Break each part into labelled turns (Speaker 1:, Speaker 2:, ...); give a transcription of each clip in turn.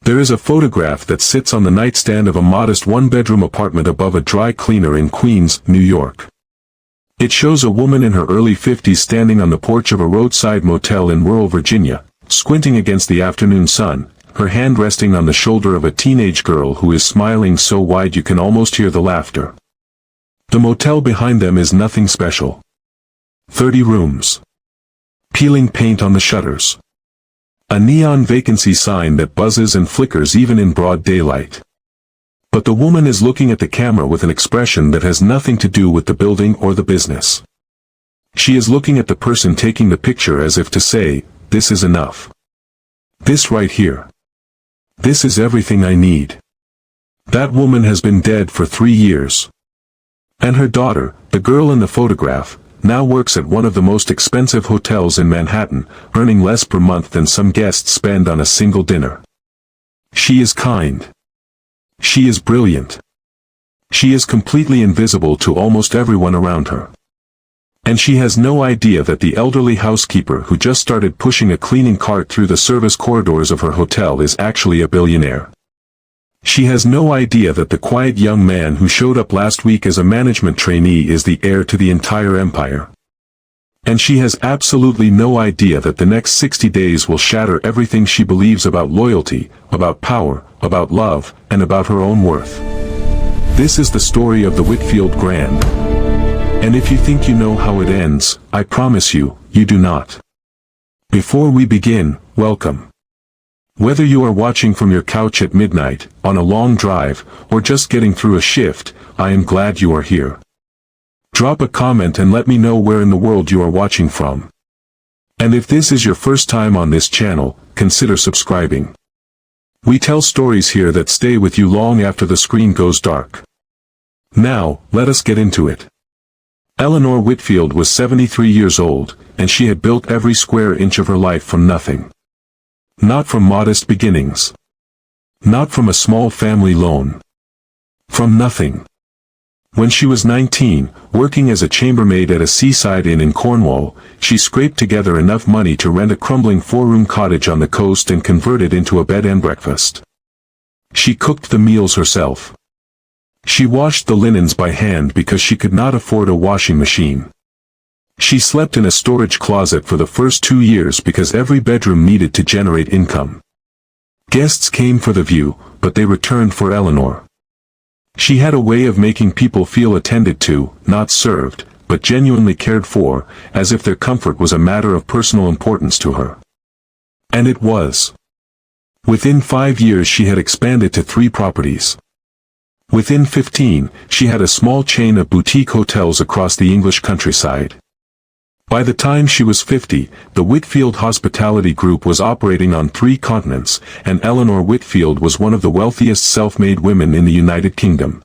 Speaker 1: There is a photograph that sits on the nightstand of a modest one-bedroom apartment above a dry cleaner in Queens, New York. It shows a woman in her early 50s standing on the porch of a roadside motel in rural Virginia, squinting against the afternoon sun, her hand resting on the shoulder of a teenage girl who is smiling so wide you can almost hear the laughter. The motel behind them is nothing special. 30 rooms. Peeling paint on the shutters. A neon vacancy sign that buzzes and flickers even in broad daylight. But the woman is looking at the camera with an expression that has nothing to do with the building or the business. She is looking at the person taking the picture as if to say, "This is enough. This right here. This is everything I need." That woman has been dead for 3 years. And her daughter, the girl in the photograph, now works at one of the most expensive hotels in Manhattan, earning less per month than some guests spend on a single dinner. She is kind. She is brilliant. She is completely invisible to almost everyone around her. And she has no idea that the elderly housekeeper who just started pushing a cleaning cart through the service corridors of her hotel is actually a billionaire. She has no idea that the quiet young man who showed up last week as a management trainee is the heir to the entire empire. And she has absolutely no idea that the next 60 days will shatter everything she believes about loyalty, about power, about love, and about her own worth. This is the story of the Whitfield Grand. And if you think you know how it ends, I promise you, you do not. Before we begin, welcome. Whether you are watching from your couch at midnight, on a long drive, or just getting through a shift, I am glad you are here. Drop a comment and let me know where in the world you are watching from. And if this is your first time on this channel, consider subscribing. We tell stories here that stay with you long after the screen goes dark. Now, let us get into it. Eleanor Whitfield was 73 years old, and she had built every square inch of her life from nothing. Not from modest beginnings. Not from a small family loan. From nothing. When she was 19, working as a chambermaid at a seaside inn in Cornwall, she scraped together enough money to rent a crumbling 4-room cottage on the coast and convert it into a bed and breakfast. She cooked the meals herself. She washed the linens by hand because she could not afford a washing machine. She slept in a storage closet for the first 2 years because every bedroom needed to generate income. Guests came for the view, but they returned for Eleanor. She had a way of making people feel attended to, not served, but genuinely cared for, as if their comfort was a matter of personal importance to her. And it was. Within 5 years she had expanded to 3 properties. Within 15, she had a small chain of boutique hotels across the English countryside. By the time she was 50, the Whitfield Hospitality Group was operating on 3 continents, and Eleanor Whitfield was one of the wealthiest self-made women in the United Kingdom.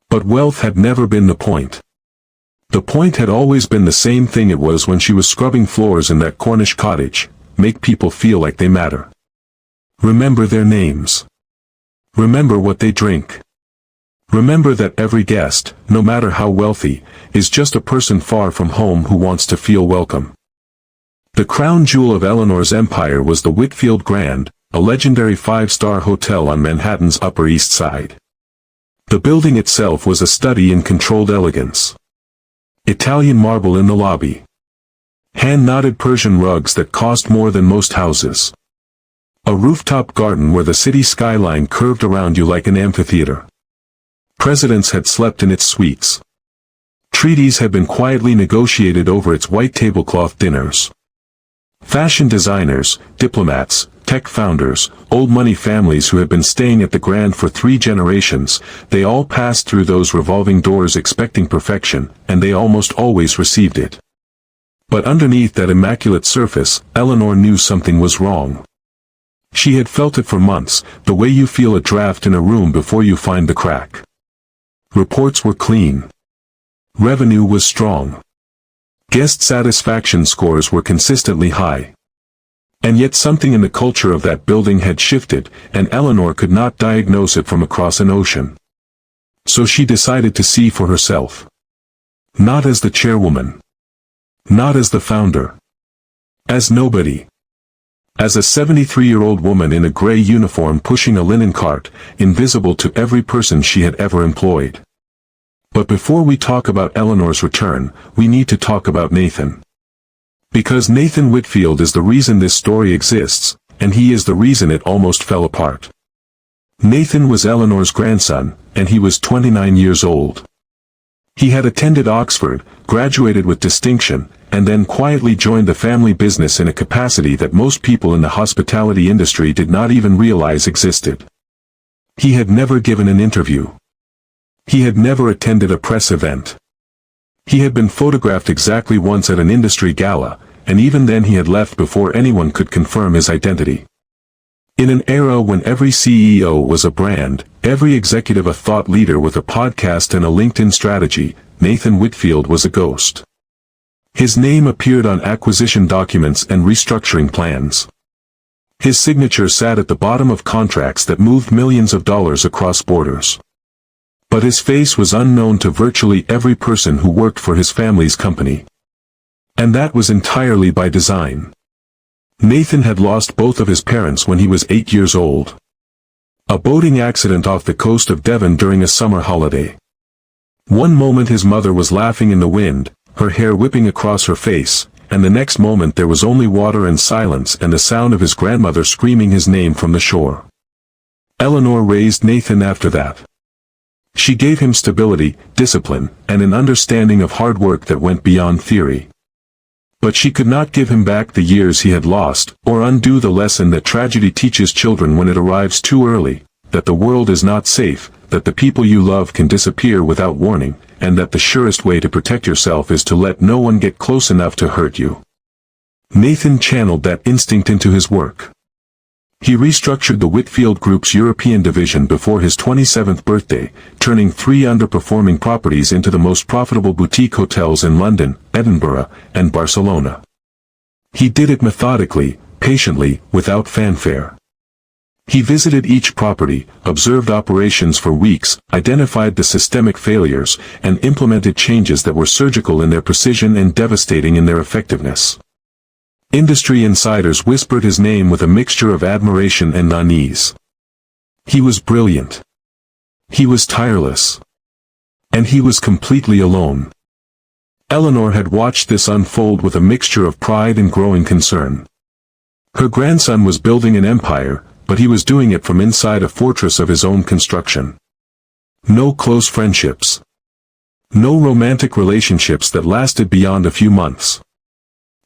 Speaker 1: But wealth had never been the point. The point had always been the same thing it was when she was scrubbing floors in that Cornish cottage: make people feel like they matter. Remember their names. Remember what they drink. Remember that every guest, no matter how wealthy, is just a person far from home who wants to feel welcome. The crown jewel of Eleanor's empire was the Whitfield Grand, a legendary 5-star hotel on Manhattan's Upper East Side. The building itself was a study in controlled elegance. Italian marble in the lobby. Hand-knotted Persian rugs that cost more than most houses. A rooftop garden where the city skyline curved around you like an amphitheater. Presidents had slept in its suites. Treaties had been quietly negotiated over its white tablecloth dinners. Fashion designers, diplomats, tech founders, old money families who had been staying at the Grand for 3 generations, they all passed through those revolving doors expecting perfection, and they almost always received it. But underneath that immaculate surface, Eleanor knew something was wrong. She had felt it for months, the way you feel a draft in a room before you find the crack. Reports were clean. Revenue was strong. Guest satisfaction scores were consistently high. And yet something in the culture of that building had shifted, and Eleanor could not diagnose it from across an ocean. So she decided to see for herself. Not as the chairwoman. Not as the founder. As nobody. as a 73-year-old woman in a gray uniform pushing a linen cart, invisible to every person she had ever employed. But before we talk about Eleanor's return, we need to talk about Nathan. Because Nathan Whitfield is the reason this story exists, and he is the reason it almost fell apart. Nathan was Eleanor's grandson, and he was 29 years old. He had attended Oxford, graduated with distinction, and then quietly joined the family business in a capacity that most people in the hospitality industry did not even realize existed. He had never given an interview. He had never attended a press event. He had been photographed exactly once at an industry gala, and even then he had left before anyone could confirm his identity. In an era when every CEO was a brand, every executive a thought leader with a podcast and a LinkedIn strategy, Nathan Whitfield was a ghost. His name appeared on acquisition documents and restructuring plans. His signature sat at the bottom of contracts that moved millions of dollars across borders. But his face was unknown to virtually every person who worked for his family's company. And that was entirely by design. Nathan had lost both of his parents when he was 8 years old. A boating accident off the coast of Devon during a summer holiday. One moment his mother was laughing in the wind, her hair whipping across her face, and the next moment there was only water and silence and the sound of his grandmother screaming his name from the shore. Eleanor raised Nathan after that. She gave him stability, discipline, and an understanding of hard work that went beyond theory. But she could not give him back the years he had lost, or undo the lesson that tragedy teaches children when it arrives too early, that the world is not safe, that the people you love can disappear without warning, and that the surest way to protect yourself is to let no one get close enough to hurt you. Nathan channeled that instinct into his work. He restructured the Whitfield Group's European division before his 27th birthday, turning 3 underperforming properties into the most profitable boutique hotels in London, Edinburgh, and Barcelona. He did it methodically, patiently, without fanfare. He visited each property, observed operations for weeks, identified the systemic failures, and implemented changes that were surgical in their precision and devastating in their effectiveness. Industry insiders whispered his name with a mixture of admiration and unease. He was brilliant. He was tireless. And he was completely alone. Eleanor had watched this unfold with a mixture of pride and growing concern. Her grandson was building an empire, but he was doing it from inside a fortress of his own construction. No close friendships. No romantic relationships that lasted beyond a few months.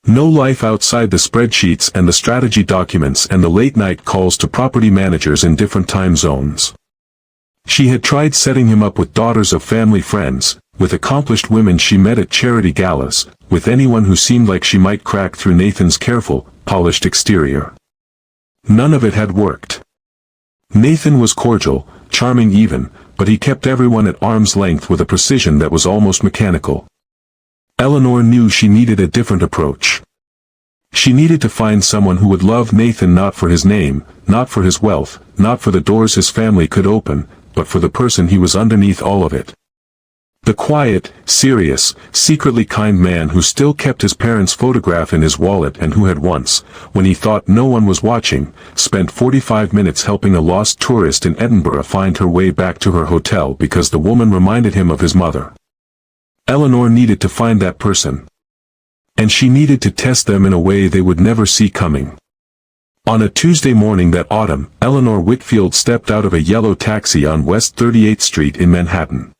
Speaker 1: No life outside the spreadsheets and the strategy documents and the late-night calls to property managers in different time zones. She had tried setting him up with daughters of family friends, with accomplished women she met at charity galas, with anyone who seemed like she might crack through Nathan's careful, polished exterior. None of it had worked. Nathan was cordial, charming even, but he kept everyone at arm's length with a precision that was almost mechanical. Eleanor knew she needed a different approach. She needed to find someone who would love Nathan not for his name, not for his wealth, not for the doors his family could open, but for the person he was underneath all of it. The quiet, serious, secretly kind man who still kept his parents' photograph in his wallet and who had once, when he thought no one was watching, spent 45 minutes helping a lost tourist in Edinburgh find her way back to her hotel because the woman reminded him of his mother. Eleanor needed to find that person. And she needed to test them in a way they would never see coming. On a Tuesday morning that autumn, Eleanor Whitfield stepped out of a yellow taxi on West 38th Street in Manhattan.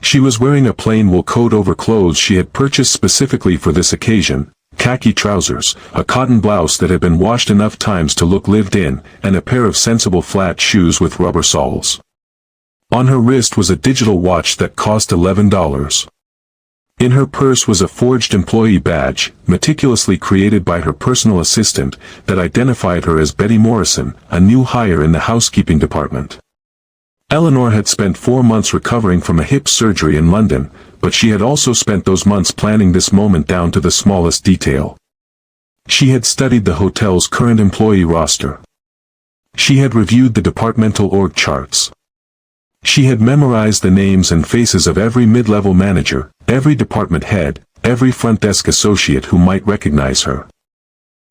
Speaker 1: She was wearing a plain wool coat over clothes she had purchased specifically for this occasion, khaki trousers, a cotton blouse that had been washed enough times to look lived in, and a pair of sensible flat shoes with rubber soles. On her wrist was a digital watch that cost $11. In her purse was a forged employee badge, meticulously created by her personal assistant, that identified her as Betty Morrison, a new hire in the housekeeping department. Eleanor had spent 4 months recovering from a hip surgery in London, but she had also spent those months planning this moment down to the smallest detail. She had studied the hotel's current employee roster. She had reviewed the departmental org charts. She had memorized the names and faces of every mid-level manager, every department head, every front desk associate who might recognize her.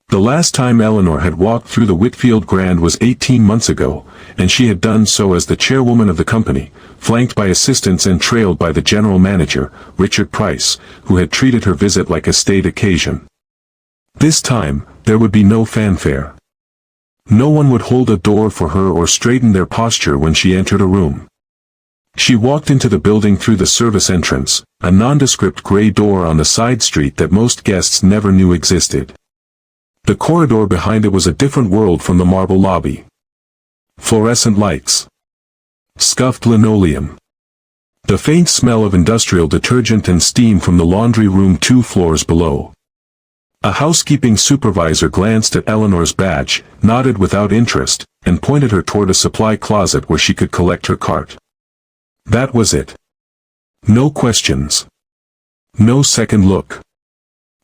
Speaker 1: The last time Eleanor had walked through the Whitfield Grand was 18 months ago, and she had done so as the chairwoman of the company, flanked by assistants and trailed by the general manager, Richard Price, who had treated her visit like a state occasion. This time, there would be no fanfare. No one would hold a door for her or straighten their posture when she entered a room. She walked into the building through the service entrance, a nondescript gray door on the side street that most guests never knew existed. The corridor behind it was a different world from the marble lobby. Fluorescent lights. Scuffed linoleum. The faint smell of industrial detergent and steam from the laundry room 2 floors below. A housekeeping supervisor glanced at Eleanor's badge, nodded without interest, and pointed her toward a supply closet where she could collect her cart. That was it. No questions. No second look.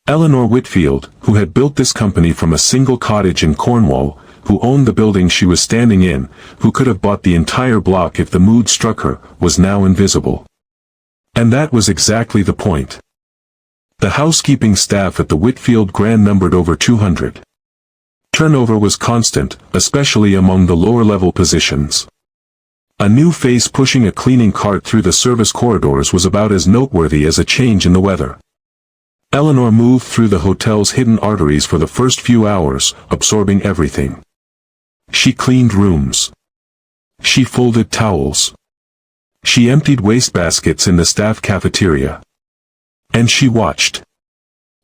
Speaker 1: Eleanor Whitfield, who had built this company from a single cottage in Cornwall, who owned the building she was standing in, who could have bought the entire block if the mood struck her, was now invisible. And that was exactly the point. The housekeeping staff at the Whitfield Grand numbered over 200. Turnover was constant, especially among the lower-level positions. A new face pushing a cleaning cart through the service corridors was about as noteworthy as a change in the weather. Eleanor moved through the hotel's hidden arteries for the first few hours, absorbing everything. She cleaned rooms. She folded towels. She emptied wastebaskets in the staff cafeteria. And she watched.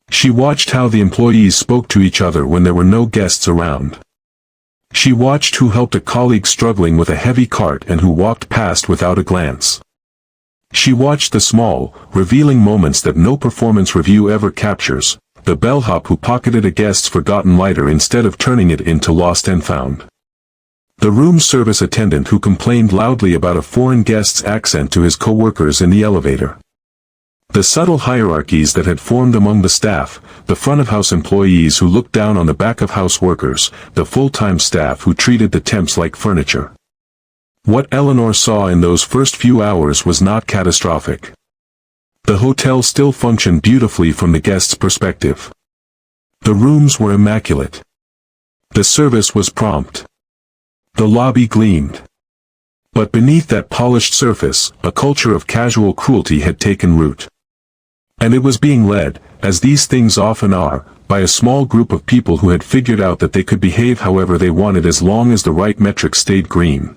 Speaker 1: She watched how the employees spoke to each other when there were no guests around. She watched who helped a colleague struggling with a heavy cart and who walked past without a glance. She watched the small, revealing moments that no performance review ever captures, the bellhop who pocketed a guest's forgotten lighter instead of turning it into lost and found. The room service attendant who complained loudly about a foreign guest's accent to his co-workers in the elevator. The subtle hierarchies that had formed among the staff, the front-of-house employees who looked down on the back-of-house workers, the full-time staff who treated the temps like furniture. What Eleanor saw in those first few hours was not catastrophic. The hotel still functioned beautifully from the guest's perspective. The rooms were immaculate. The service was prompt. The lobby gleamed. But beneath that polished surface, a culture of casual cruelty had taken root. And it was being led, as these things often are, by a small group of people who had figured out that they could behave however they wanted as long as the right metric stayed green.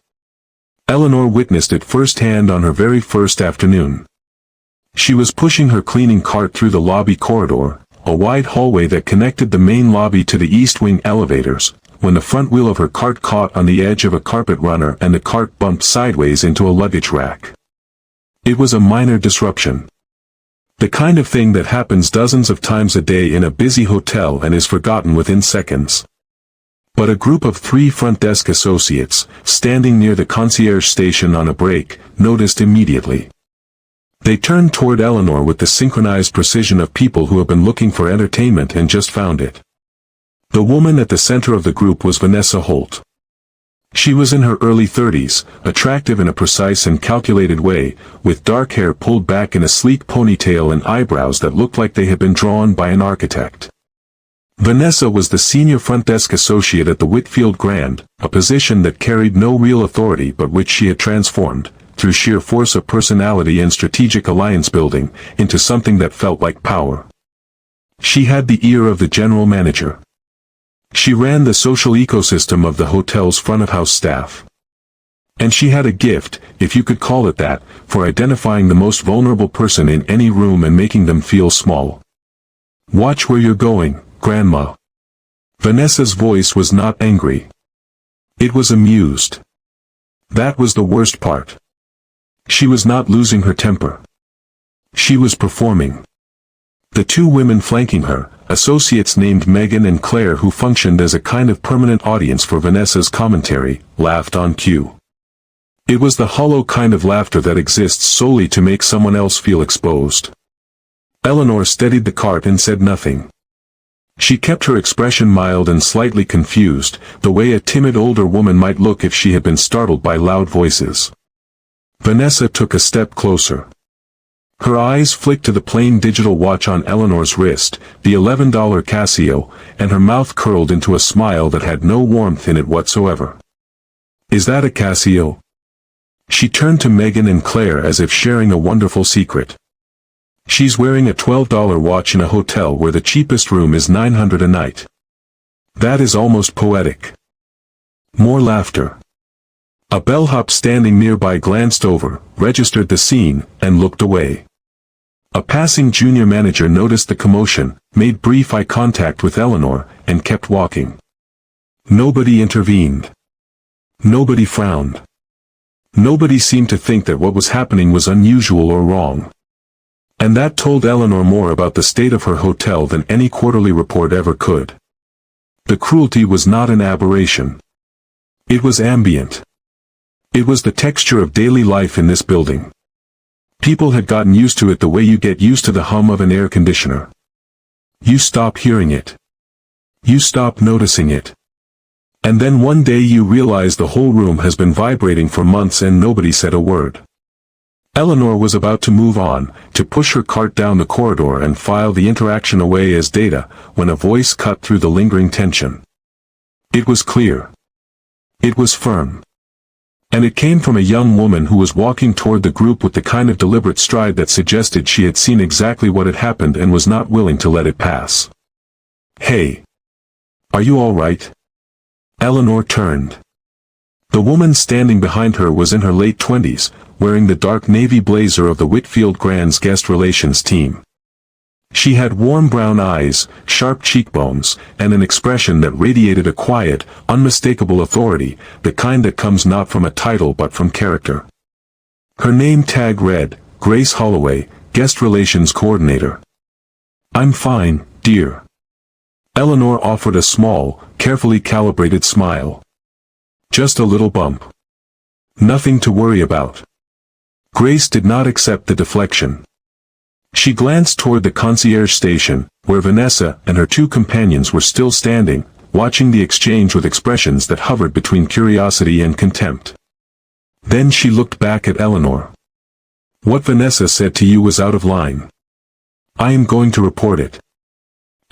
Speaker 1: Eleanor witnessed it firsthand on her very first afternoon. She was pushing her cleaning cart through the lobby corridor, a wide hallway that connected the main lobby to the east wing elevators, when the front wheel of her cart caught on the edge of a carpet runner and the cart bumped sideways into a luggage rack. It was a minor disruption. The kind of thing that happens dozens of times a day in a busy hotel and is forgotten within seconds. But a group of 3 front desk associates, standing near the concierge station on a break, noticed immediately. They turned toward Eleanor with the synchronized precision of people who have been looking for entertainment and just found it. The woman at the center of the group was Vanessa Holt. She was in her early 30s, attractive in a precise and calculated way, with dark hair pulled back in a sleek ponytail and eyebrows that looked like they had been drawn by an architect. Vanessa was the senior front desk associate at the Whitfield Grand, a position that carried no real authority but which she had transformed, through sheer force of personality and strategic alliance building, into something that felt like power. She had the ear of the general manager. She ran the social ecosystem of the hotel's front-of-house staff. And she had a gift, if you could call it that, for identifying the most vulnerable person in any room and making them feel small. "Watch where you're going, Grandma." Vanessa's voice was not angry. It was amused. That was the worst part. She was not losing her temper. She was performing. The 2 women flanking her, associates named Megan and Claire who functioned as a kind of permanent audience for Vanessa's commentary, laughed on cue. It was the hollow kind of laughter that exists solely to make someone else feel exposed. Eleanor steadied the cart and said nothing. She kept her expression mild and slightly confused, the way a timid older woman might look if she had been startled by loud voices. Vanessa took a step closer. Her eyes flicked to the plain digital watch on Eleanor's wrist, the $11 Casio, and her mouth curled into a smile that had no warmth in it whatsoever. "Is that a Casio?" She turned to Megan and Claire as if sharing a wonderful secret. "She's wearing a $12 watch in a hotel where the cheapest room is $900 a night." "That is almost poetic." More laughter. A bellhop standing nearby glanced over, registered the scene, and looked away. A passing junior manager noticed the commotion, made brief eye contact with Eleanor, and kept walking. Nobody intervened. Nobody frowned. Nobody seemed to think that what was happening was unusual or wrong. And that told Eleanor more about the state of her hotel than any quarterly report ever could. The cruelty was not an aberration. It was ambient. It was the texture of daily life in this building. People had gotten used to it the way you get used to the hum of an air conditioner. You stop hearing it. You stop noticing it. And then one day you realize the whole room has been vibrating for months and nobody said a word. Eleanor was about to move on, to push her cart down the corridor and file the interaction away as data, when a voice cut through the lingering tension. It was clear. It was firm. And it came from a young woman who was walking toward the group with the kind of deliberate stride that suggested she had seen exactly what had happened and was not willing to let it pass. "Hey. Are you all right?" Eleanor turned. The woman standing behind her was in her late 20s, wearing the dark navy blazer of the Whitfield Grand's guest relations team. She had warm brown eyes, sharp cheekbones, and an expression that radiated a quiet, unmistakable authority, the kind that comes not from a title but from character. Her name tag read, Grace Holloway, Guest Relations Coordinator. "I'm fine, dear." Eleanor offered a small, carefully calibrated smile. "Just a little bump. Nothing to worry about." Grace did not accept the deflection. She glanced toward the concierge station, where Vanessa and her two companions were still standing, watching the exchange with expressions that hovered between curiosity and contempt. Then she looked back at Eleanor. "What Vanessa said to you was out of line. I am going to report it."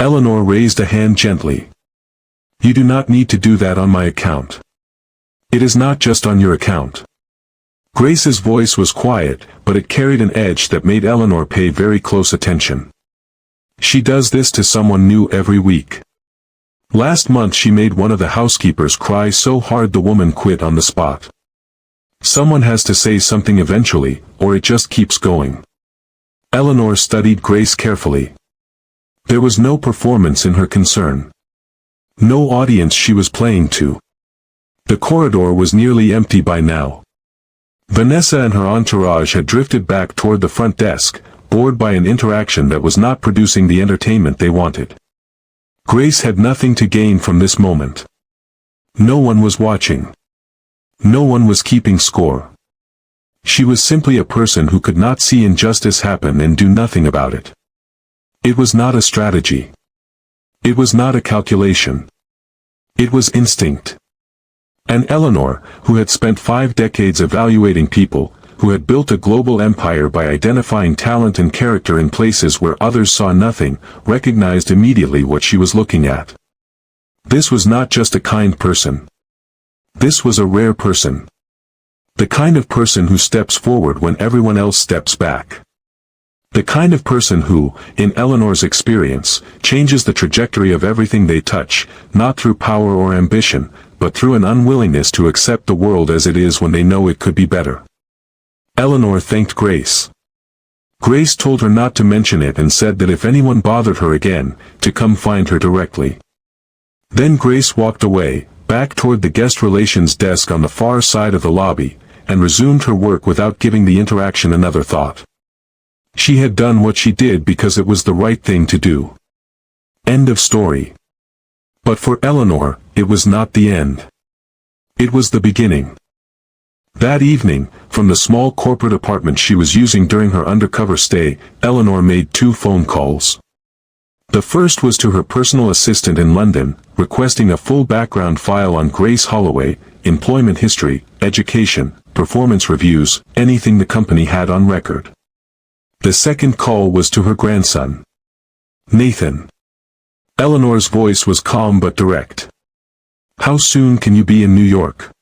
Speaker 1: Eleanor raised a hand gently. "You do not need to do that on my account. It is not just on your account." Grace's voice was quiet, but it carried an edge that made Eleanor pay very close attention. "She does this to someone new every week. Last month she made one of the housekeepers cry so hard the woman quit on the spot. Someone has to say something eventually, or it just keeps going." Eleanor studied Grace carefully. There was no performance in her concern. No audience she was playing to. The corridor was nearly empty by now. Vanessa and her entourage had drifted back toward the front desk, bored by an interaction that was not producing the entertainment they wanted. Grace had nothing to gain from this moment. No one was watching. No one was keeping score. She was simply a person who could not see injustice happen and do nothing about it. It was not a strategy. It was not a calculation. It was instinct. And Eleanor, who had spent 5 decades evaluating people, who had built a global empire by identifying talent and character in places where others saw nothing, recognized immediately what she was looking at. This was not just a kind person. This was a rare person. The kind of person who steps forward when everyone else steps back. The kind of person who, in Eleanor's experience, changes the trajectory of everything they touch, not through power or ambition, but through an unwillingness to accept the world as it is when they know it could be better. Eleanor thanked Grace. Grace told her not to mention it and said that if anyone bothered her again, to come find her directly. Then Grace walked away, back toward the guest relations desk on the far side of the lobby, and resumed her work without giving the interaction another thought. She had done what she did because it was the right thing to do. End of story. But for Eleanor, it was not the end. It was the beginning. That evening, from the small corporate apartment she was using during her undercover stay, Eleanor made 2 phone calls. The first was to her personal assistant in London, requesting a full background file on Grace Holloway, employment history, education, performance reviews, anything the company had on record. The second call was to her grandson. Nathan. Eleanor's voice was calm but direct. How soon can you be in New York?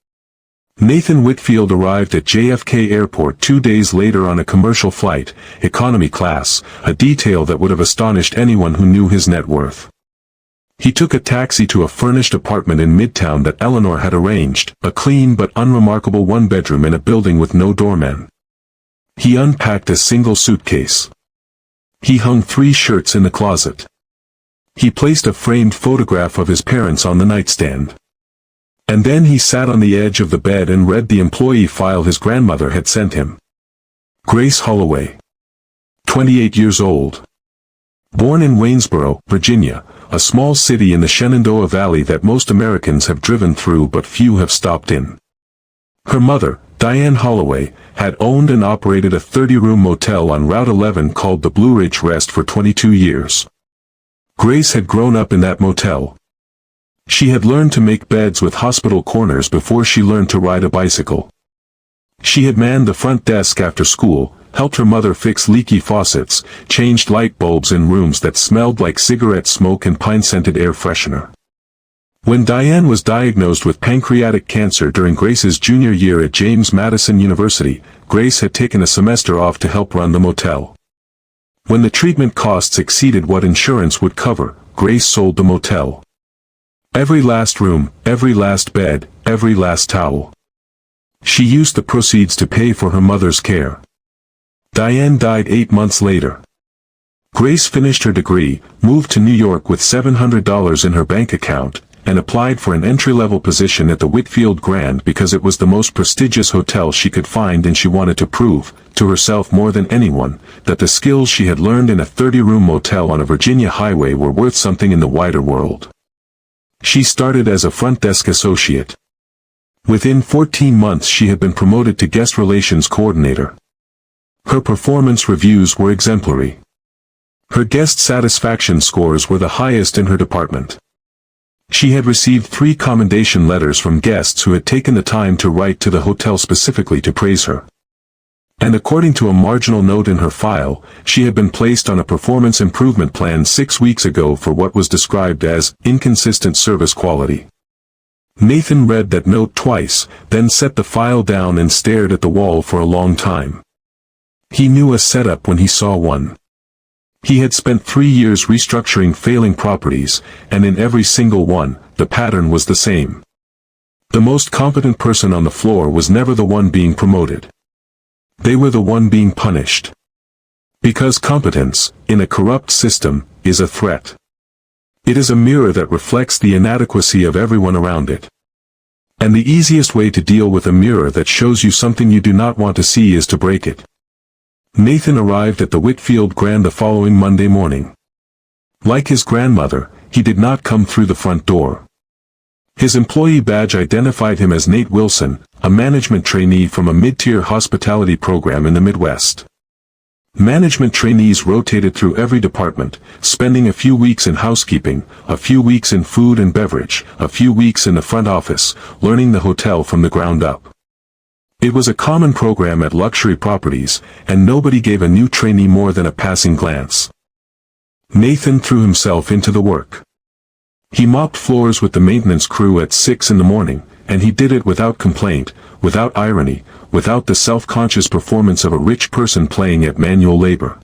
Speaker 1: Nathan Whitfield arrived at JFK Airport 2 days later on a commercial flight, economy class, a detail that would have astonished anyone who knew his net worth. He took a taxi to a furnished apartment in Midtown that Eleanor had arranged, a clean but unremarkable one-bedroom in a building with no doorman. He unpacked a single suitcase. He hung 3 shirts in the closet. He placed a framed photograph of his parents on the nightstand. And then he sat on the edge of the bed and read the employee file his grandmother had sent him. Grace Holloway. 28 years old. Born in Waynesboro, Virginia, a small city in the Shenandoah Valley that most Americans have driven through but few have stopped in. Her mother, Diane Holloway, had owned and operated a 30-room motel on Route 11 called the Blue Ridge Rest for 22 years. Grace had grown up in that motel. She had learned to make beds with hospital corners before she learned to ride a bicycle. She had manned the front desk after school, helped her mother fix leaky faucets, changed light bulbs in rooms that smelled like cigarette smoke and pine-scented air freshener. When Diane was diagnosed with pancreatic cancer during Grace's junior year at James Madison University, Grace had taken a semester off to help run the motel. When the treatment costs exceeded what insurance would cover, Grace sold the motel. Every last room, every last bed, every last towel. She used the proceeds to pay for her mother's care. Diane died 8 months later. Grace finished her degree, moved to New York with $700 in her bank account, and applied for an entry-level position at the Whitfield Grand because it was the most prestigious hotel she could find, and she wanted to prove, to herself more than anyone, that the skills she had learned in a 30-room motel on a Virginia highway were worth something in the wider world. She started as a front desk associate. Within 14 months she had been promoted to guest relations coordinator. Her performance reviews were exemplary. Her guest satisfaction scores were the highest in her department. She had received 3 commendation letters from guests who had taken the time to write to the hotel specifically to praise her. And according to a marginal note in her file, she had been placed on a performance improvement plan 6 weeks ago for what was described as inconsistent service quality. Nathan read that note twice, then set the file down and stared at the wall for a long time. He knew a setup when he saw one. He had spent 3 years restructuring failing properties, and in every single one, the pattern was the same. The most competent person on the floor was never the one being promoted. They were the one being punished. Because competence, in a corrupt system, is a threat. It is a mirror that reflects the inadequacy of everyone around it. And the easiest way to deal with a mirror that shows you something you do not want to see is to break it. Nathan arrived at the Whitfield Grand the following Monday morning. Like his grandmother, he did not come through the front door. His employee badge identified him as Nate Wilson, a management trainee from a mid-tier hospitality program in the Midwest. Management trainees rotated through every department, spending a few weeks in housekeeping, a few weeks in food and beverage, a few weeks in the front office, learning the hotel from the ground up. It was a common program at luxury properties, and nobody gave a new trainee more than a passing glance. Nathan threw himself into the work. He mopped floors with the maintenance crew at 6 in the morning, and he did it without complaint, without irony, without the self-conscious performance of a rich person playing at manual labor.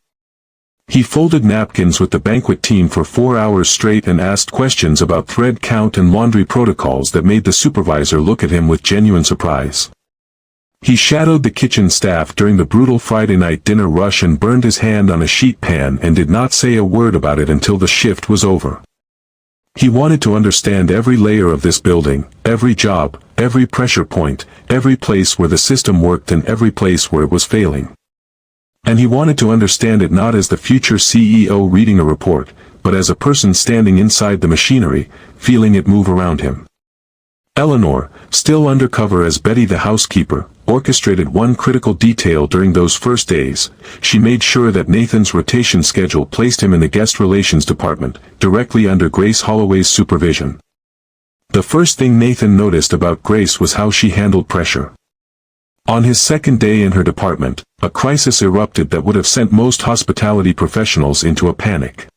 Speaker 1: He folded napkins with the banquet team for 4 hours straight and asked questions about thread count and laundry protocols that made the supervisor look at him with genuine surprise. He shadowed the kitchen staff during the brutal Friday night dinner rush and burned his hand on a sheet pan and did not say a word about it until the shift was over. He wanted to understand every layer of this building, every job, every pressure point, every place where the system worked and every place where it was failing. And he wanted to understand it not as the future CEO reading a report, but as a person standing inside the machinery, feeling it move around him. Eleanor, still undercover as Betty the housekeeper, orchestrated one critical detail during those first days. She made sure that Nathan's rotation schedule placed him in the guest relations department, directly under Grace Holloway's supervision. The first thing Nathan noticed about Grace was how she handled pressure. On his second day in her department, a crisis erupted that would have sent most hospitality professionals into a panic.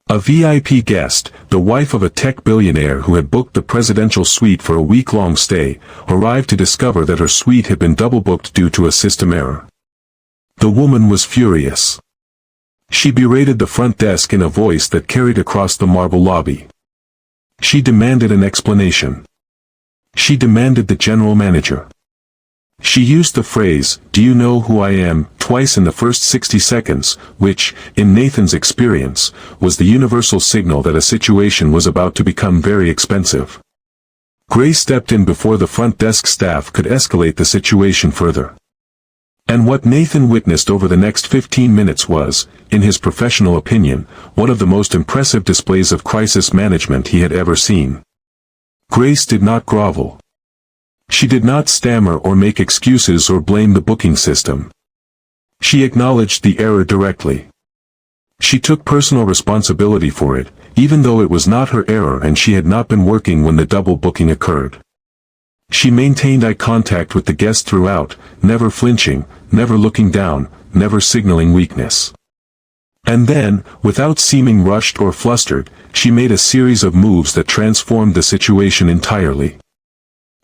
Speaker 1: A VIP guest, the wife of a tech billionaire who had booked the presidential suite for a week-long stay, arrived to discover that her suite had been double-booked due to a system error. The woman was furious. She berated the front desk in a voice that carried across the marble lobby. She demanded an explanation. She demanded the general manager. She used the phrase, "Do you know who I am?" twice in the first 60 seconds, which, in Nathan's experience, was the universal signal that a situation was about to become very expensive. Grace stepped in before the front desk staff could escalate the situation further. And what Nathan witnessed over the next 15 minutes was, in his professional opinion, one of the most impressive displays of crisis management he had ever seen. Grace did not grovel. She did not stammer or make excuses or blame the booking system. She acknowledged the error directly. She took personal responsibility for it, even though it was not her error and she had not been working when the double booking occurred. She maintained eye contact with the guest throughout, never flinching, never looking down, never signaling weakness. And then, without seeming rushed or flustered, she made a series of moves that transformed the situation entirely.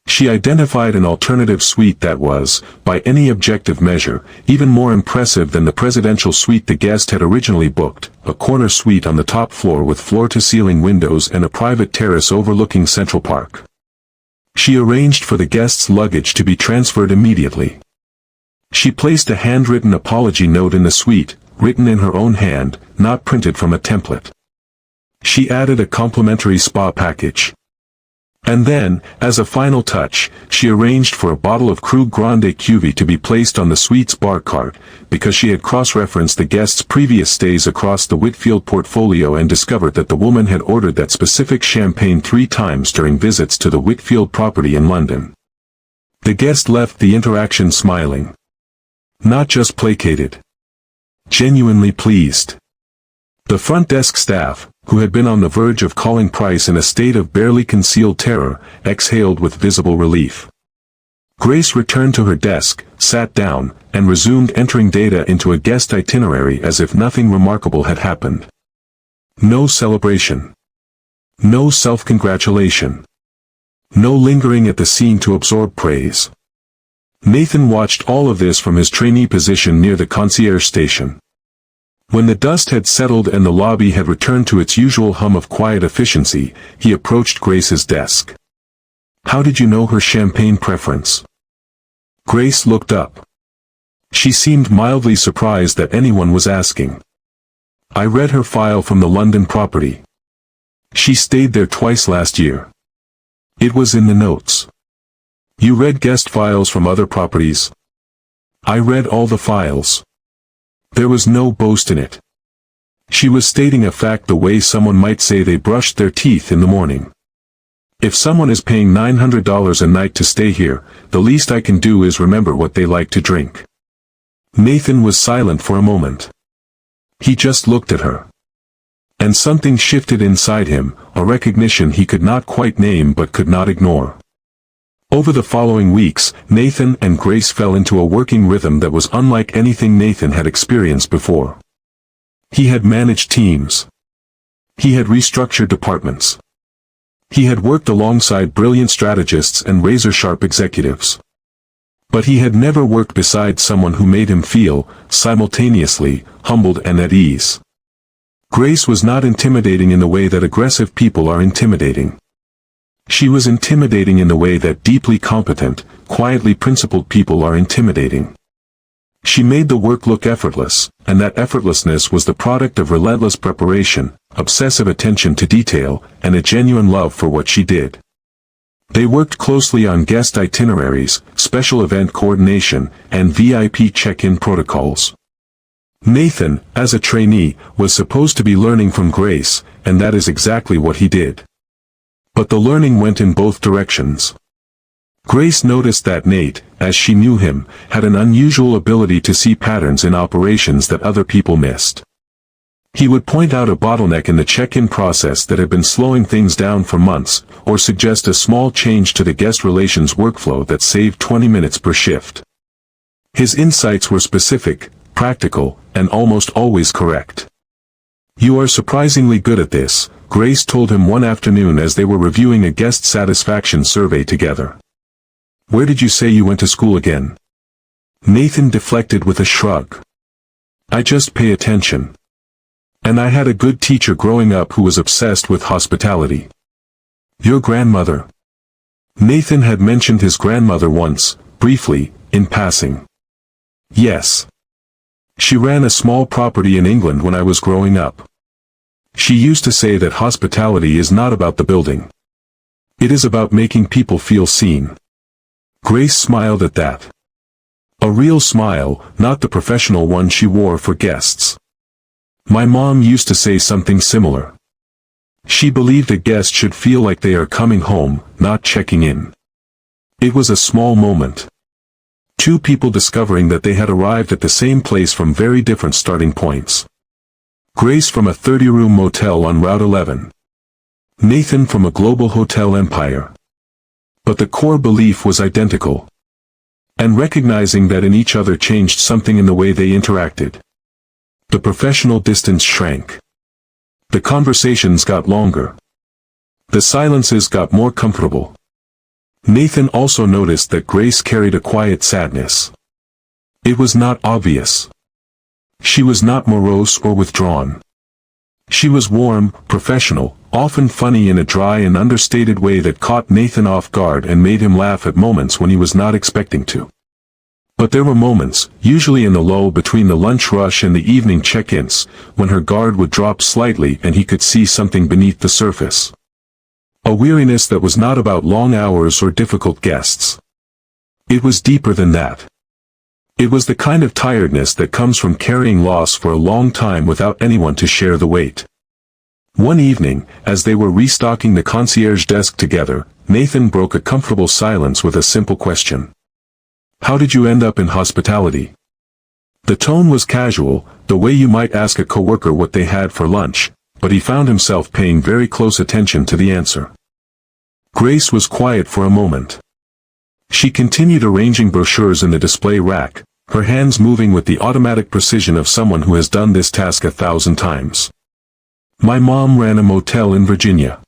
Speaker 1: She identified an alternative suite that was, by any objective measure, even more impressive than the presidential suite the guest had originally booked, a corner suite on the top floor with floor-to-ceiling windows and a private terrace overlooking Central Park. She arranged for the guest's luggage to be transferred immediately. She placed a handwritten apology note in the suite, written in her own hand, not printed from a template. She added a complimentary spa package. And then, as a final touch, she arranged for a bottle of Krug Grande Cuvée to be placed on the suite's bar cart, because she had cross-referenced the guest's previous stays across the Whitfield portfolio and discovered that the woman had ordered that specific champagne 3 times during visits to the Whitfield property in London. The guest left the interaction smiling. Not just placated. Genuinely pleased. The front desk staff, who had been on the verge of calling Price in a state of barely concealed terror, exhaled with visible relief. Grace returned to her desk, sat down, and resumed entering data into a guest itinerary as if nothing remarkable had happened. No celebration. No self-congratulation. No lingering at the scene to absorb praise. Nathan watched all of this from his trainee position near the concierge station. When the dust had settled and the lobby had returned to its usual hum of quiet efficiency, he approached Grace's desk. "How did you know her champagne preference?" Grace looked up. She seemed mildly surprised that anyone was asking. "I read her file from the London property. She stayed there twice last year. It was in the notes." "You read guest files from other properties?" "I read all the files." There was no boast in it. She was stating a fact the way someone might say they brushed their teeth in the morning. "If someone is paying $900 a night to stay here, the least I can do is remember what they like to drink." Nathan was silent for a moment. He just looked at her. And something shifted inside him, a recognition he could not quite name but could not ignore. Over the following weeks, Nathan and Grace fell into a working rhythm that was unlike anything Nathan had experienced before. He had managed teams. He had restructured departments. He had worked alongside brilliant strategists and razor-sharp executives. But he had never worked beside someone who made him feel, simultaneously, humbled and at ease. Grace was not intimidating in the way that aggressive people are intimidating. She was intimidating in the way that deeply competent, quietly principled people are intimidating. She made the work look effortless, and that effortlessness was the product of relentless preparation, obsessive attention to detail, and a genuine love for what she did. They worked closely on guest itineraries, special event coordination, and VIP check-in protocols. Nathan, as a trainee, was supposed to be learning from Grace, and that is exactly what he did. But the learning went in both directions. Grace noticed that Nate, as she knew him, had an unusual ability to see patterns in operations that other people missed. He would point out a bottleneck in the check-in process that had been slowing things down for months, or suggest a small change to the guest relations workflow that saved 20 minutes per shift. His insights were specific, practical, and almost always correct. "You are surprisingly good at this," Grace told him one afternoon as they were reviewing a guest satisfaction survey together. "Where did you say you went to school again?" Nathan deflected with a shrug. "I just pay attention. And I had a good teacher growing up who was obsessed with hospitality." "Your grandmother?" Nathan had mentioned his grandmother once, briefly, in passing. "Yes. She ran a small property in England when I was growing up. She used to say that hospitality is not about the building. It is about making people feel seen." Grace smiled at that. A real smile, not the professional one she wore for guests. "My mom used to say something similar. She believed a guest should feel like they are coming home, not checking in." It was a small moment. Two people discovering that they had arrived at the same place from very different starting points. Grace from a 30-room motel on Route 11. Nathan from a global hotel empire. But the core belief was identical. And recognizing that in each other changed something in the way they interacted. The professional distance shrank. The conversations got longer. The silences got more comfortable. Nathan also noticed that Grace carried a quiet sadness. It was not obvious. She was not morose or withdrawn. She was warm, professional, often funny in a dry and understated way that caught Nathan off guard and made him laugh at moments when he was not expecting to. But there were moments, usually in the lull between the lunch rush and the evening check-ins, when her guard would drop slightly and he could see something beneath the surface. A weariness that was not about long hours or difficult guests. It was deeper than that. It was the kind of tiredness that comes from carrying loss for a long time without anyone to share the weight. One evening, as they were restocking the concierge desk together, Nathan broke a comfortable silence with a simple question. "How did you end up in hospitality?" The tone was casual, the way you might ask a coworker what they had for lunch, but he found himself paying very close attention to the answer. Grace was quiet for a moment. She continued arranging brochures in the display rack, her hands moving with the automatic precision of someone who has done this task 1,000 times. "My mom ran a motel in Virginia."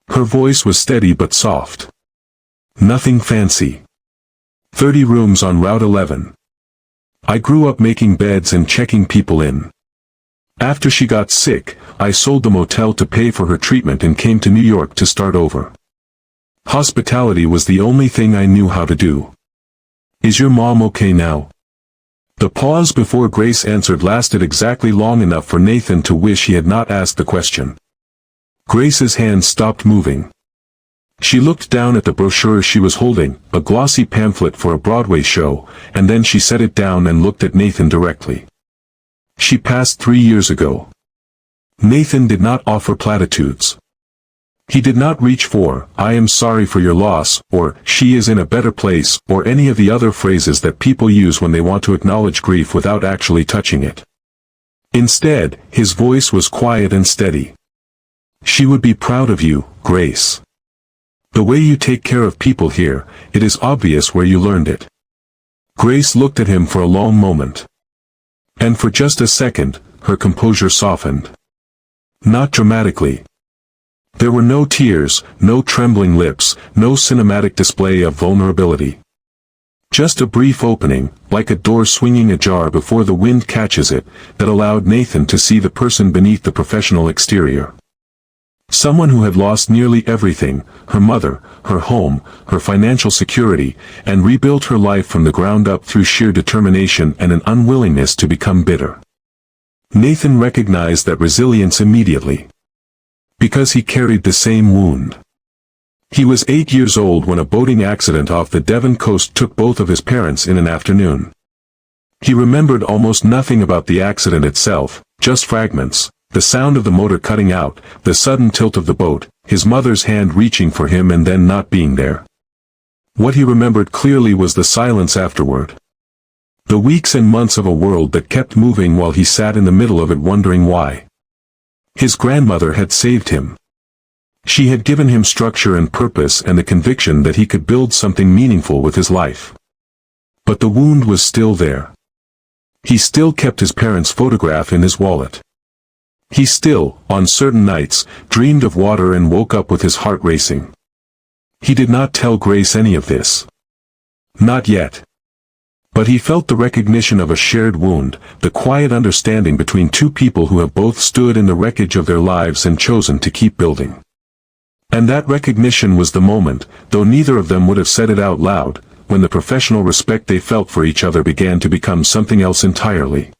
Speaker 1: Her voice was steady but soft. "Nothing fancy. 30 rooms on Route 11. I grew up making beds and checking people in. After she got sick, I sold the motel to pay for her treatment and came to New York to start over. Hospitality was the only thing I knew how to do. Is your mom okay now?" The pause before Grace answered lasted exactly long enough for Nathan to wish he had not asked the question. Grace's hand stopped moving. She looked down at the brochure she was holding, a glossy pamphlet for a Broadway show, and then she set it down and looked at Nathan directly. "She passed 3 years ago." Nathan did not offer platitudes. He did not reach for, "I am sorry for your loss," or "she is in a better place," or any of the other phrases that people use when they want to acknowledge grief without actually touching it. Instead, his voice was quiet and steady. "She would be proud of you, Grace. The way you take care of people here, it is obvious where you learned it." Grace looked at him for a long moment. And for just a second, her composure softened. Not dramatically. There were no tears, no trembling lips, no cinematic display of vulnerability. Just a brief opening, like a door swinging ajar before the wind catches it, that allowed Nathan to see the person beneath the professional exterior. Someone who had lost nearly everything, her mother, her home, her financial security, and rebuilt her life from the ground up through sheer determination and an unwillingness to become bitter. Nathan recognized that resilience immediately. Because he carried the same wound. He was 8 years old when a boating accident off the Devon coast took both of his parents in an afternoon. He remembered almost nothing about the accident itself, just fragments. The sound of the motor cutting out, the sudden tilt of the boat, his mother's hand reaching for him and then not being there. What he remembered clearly was the silence afterward. The weeks and months of a world that kept moving while he sat in the middle of it wondering why. His grandmother had saved him. She had given him structure and purpose and the conviction that he could build something meaningful with his life. But the wound was still there. He still kept his parents' photograph in his wallet. He still, on certain nights, dreamed of water and woke up with his heart racing. He did not tell Grace any of this. Not yet. But he felt the recognition of a shared wound, the quiet understanding between two people who have both stood in the wreckage of their lives and chosen to keep building. And that recognition was the moment, though neither of them would have said it out loud, when the professional respect they felt for each other began to become something else entirely.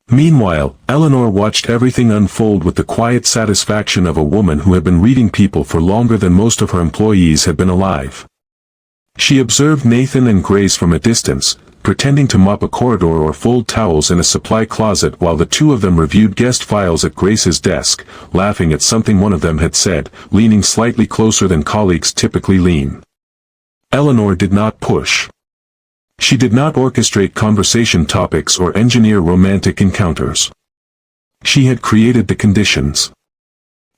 Speaker 1: Meanwhile, Eleanor watched everything unfold with the quiet satisfaction of a woman who had been reading people for longer than most of her employees had been alive. She observed Nathan and Grace from a distance, pretending to mop a corridor or fold towels in a supply closet while the two of them reviewed guest files at Grace's desk, laughing at something one of them had said, leaning slightly closer than colleagues typically lean. Eleanor did not push. She did not orchestrate conversation topics or engineer romantic encounters. She had created the conditions.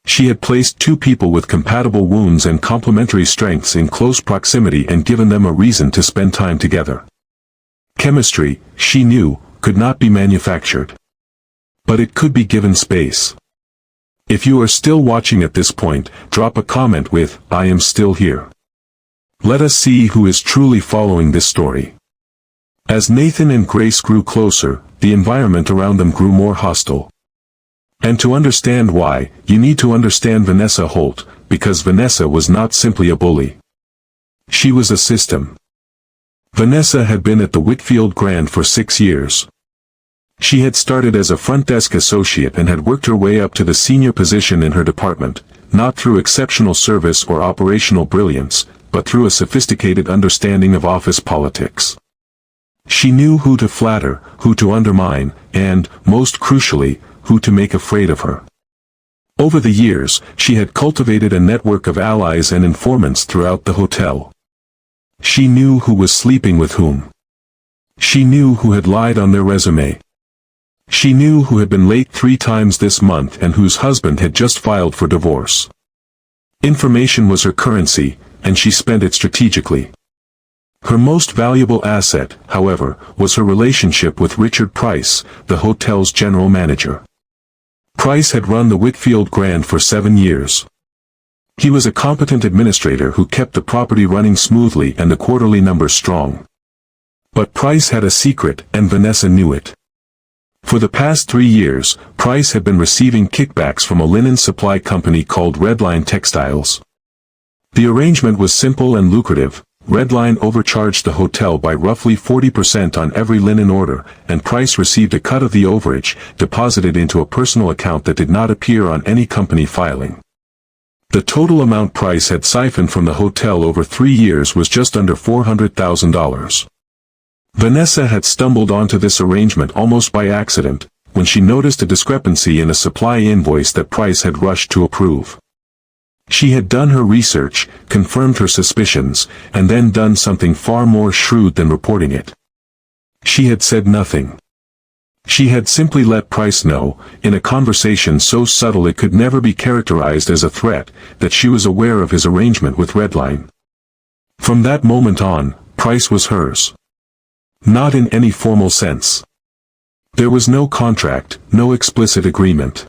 Speaker 1: She had placed two people with compatible wounds and complementary strengths in close proximity and given them a reason to spend time together. Chemistry, she knew, could not be manufactured. But it could be given space. If you are still watching at this point, drop a comment with, "I am still here." Let us see who is truly following this story. As Nathan and Grace grew closer, the environment around them grew more hostile. And to understand why, you need to understand Vanessa Holt, because Vanessa was not simply a bully. She was a system. Vanessa had been at the Whitfield Grand for 6 years. She had started as a front desk associate and had worked her way up to the senior position in her department, not through exceptional service or operational brilliance, but through a sophisticated understanding of office politics. She knew who to flatter, who to undermine, and, most crucially, who to make afraid of her. Over the years, she had cultivated a network of allies and informants throughout the hotel. She knew who was sleeping with whom. She knew who had lied on their resume. She knew who had been late 3 times this month and whose husband had just filed for divorce. Information was her currency, and she spent it strategically. Her most valuable asset, however, was her relationship with Richard Price, the hotel's general manager. Price had run the Whitfield Grand for 7 years. He was a competent administrator who kept the property running smoothly and the quarterly numbers strong. But Price had a secret, and Vanessa knew it. For the past 3 years, Price had been receiving kickbacks from a linen supply company called Redline Textiles. The arrangement was simple and lucrative. Redline overcharged the hotel by roughly 40% on every linen order, and Price received a cut of the overage, deposited into a personal account that did not appear on any company filing. The total amount Price had siphoned from the hotel over 3 years was just under $400,000. Vanessa had stumbled onto this arrangement almost by accident, when she noticed a discrepancy in a supply invoice that Price had rushed to approve. She had done her research, confirmed her suspicions, and then done something far more shrewd than reporting it. She had said nothing. She had simply let Price know, in a conversation so subtle it could never be characterized as a threat, that she was aware of his arrangement with Redline. From that moment on, Price was hers. Not in any formal sense. There was no contract, no explicit agreement.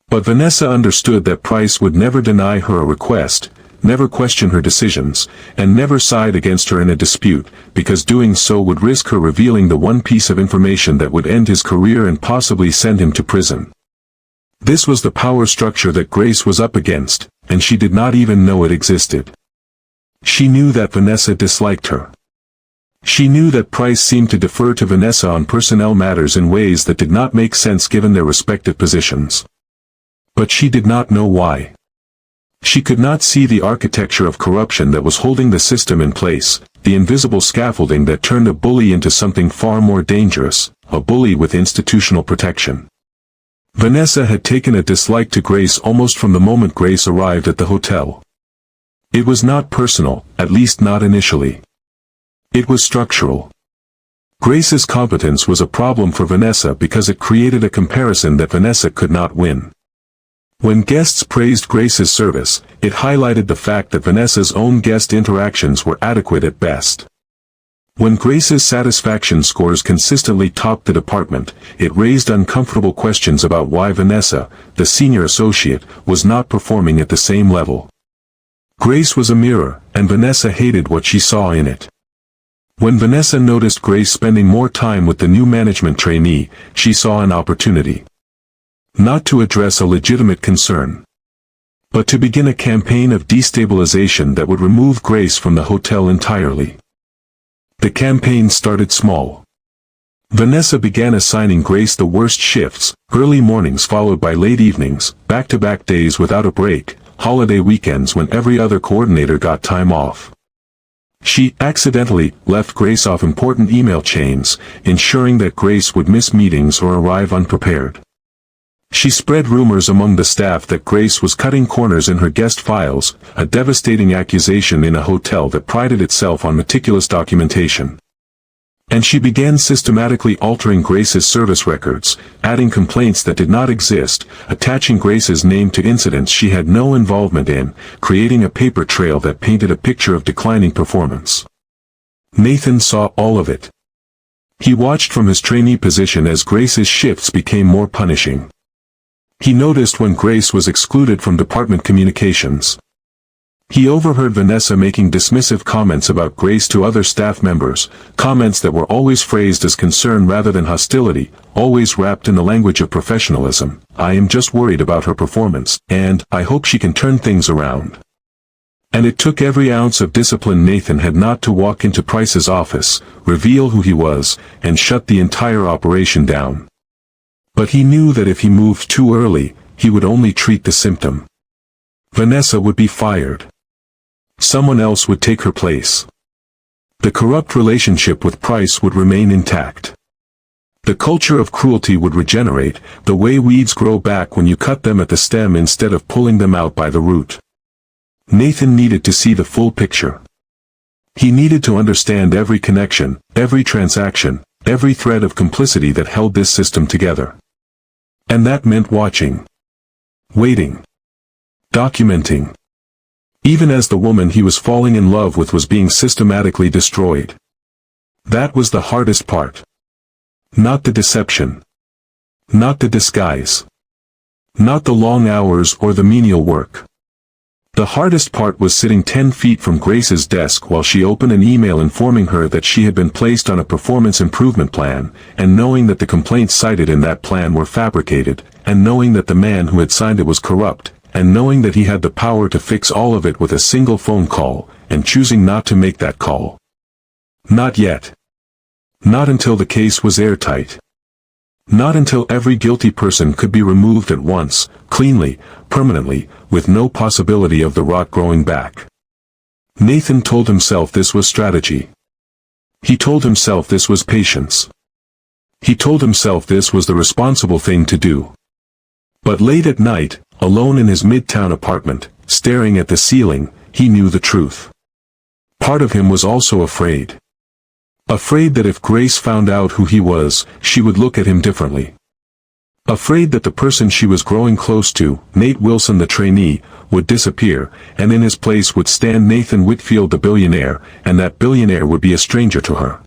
Speaker 1: But Vanessa understood that Price would never deny her a request, never question her decisions, and never side against her in a dispute, because doing so would risk her revealing the one piece of information that would end his career and possibly send him to prison. This was the power structure that Grace was up against, and she did not even know it existed. She knew that Vanessa disliked her. She knew that Price seemed to defer to Vanessa on personnel matters in ways that did not make sense given their respective positions. But she did not know why. She could not see the architecture of corruption that was holding the system in place, the invisible scaffolding that turned a bully into something far more dangerous, a bully with institutional protection. Vanessa had taken a dislike to Grace almost from the moment Grace arrived at the hotel. It was not personal, at least not initially. It was structural. Grace's competence was a problem for Vanessa because it created a comparison that Vanessa could not win. When guests praised Grace's service, it highlighted the fact that Vanessa's own guest interactions were adequate at best. When Grace's satisfaction scores consistently topped the department, it raised uncomfortable questions about why Vanessa, the senior associate, was not performing at the same level. Grace was a mirror, and Vanessa hated what she saw in it. When Vanessa noticed Grace spending more time with the new management trainee, she saw an opportunity. Not to address a legitimate concern, but to begin a campaign of destabilization that would remove Grace from the hotel entirely. The campaign started small. Vanessa began assigning Grace the worst shifts, early mornings followed by late evenings, back-to-back days without a break, holiday weekends when every other coordinator got time off. She accidentally left Grace off important email chains, ensuring that Grace would miss meetings or arrive unprepared. She spread rumors among the staff that Grace was cutting corners in her guest files, a devastating accusation in a hotel that prided itself on meticulous documentation. And she began systematically altering Grace's service records, adding complaints that did not exist, attaching Grace's name to incidents she had no involvement in, creating a paper trail that painted a picture of declining performance. Nathan saw all of it. He watched from his trainee position as Grace's shifts became more punishing. He noticed when Grace was excluded from department communications. He overheard Vanessa making dismissive comments about Grace to other staff members, comments that were always phrased as concern rather than hostility, always wrapped in the language of professionalism. "I am just worried about her performance, and I hope she can turn things around." And it took every ounce of discipline Nathan had not to walk into Price's office, reveal who he was, and shut the entire operation down. But he knew that if he moved too early, he would only treat the symptom. Vanessa would be fired. Someone else would take her place. The corrupt relationship with Price would remain intact. The culture of cruelty would regenerate, the way weeds grow back when you cut them at the stem instead of pulling them out by the root. Nathan needed to see the full picture. He needed to understand every connection, every transaction, every thread of complicity that held this system together. And that meant watching. Waiting. Documenting. Even as the woman he was falling in love with was being systematically destroyed. That was the hardest part. Not the deception. Not the disguise. Not the long hours or the menial work. The hardest part was sitting 10 feet from Grace's desk while she opened an email informing her that she had been placed on a performance improvement plan, and knowing that the complaints cited in that plan were fabricated, and knowing that the man who had signed it was corrupt, and knowing that he had the power to fix all of it with a single phone call, and choosing not to make that call. Not yet. Not until the case was airtight. Not until every guilty person could be removed at once, cleanly, permanently, with no possibility of the rot growing back. Nathan told himself this was strategy. He told himself this was patience. He told himself this was the responsible thing to do. But late at night, alone in his midtown apartment, staring at the ceiling, he knew the truth. Part of him was also afraid. Afraid that if Grace found out who he was, she would look at him differently. Afraid that the person she was growing close to, Nate Wilson the trainee, would disappear, and in his place would stand Nathan Whitfield the billionaire, and that billionaire would be a stranger to her.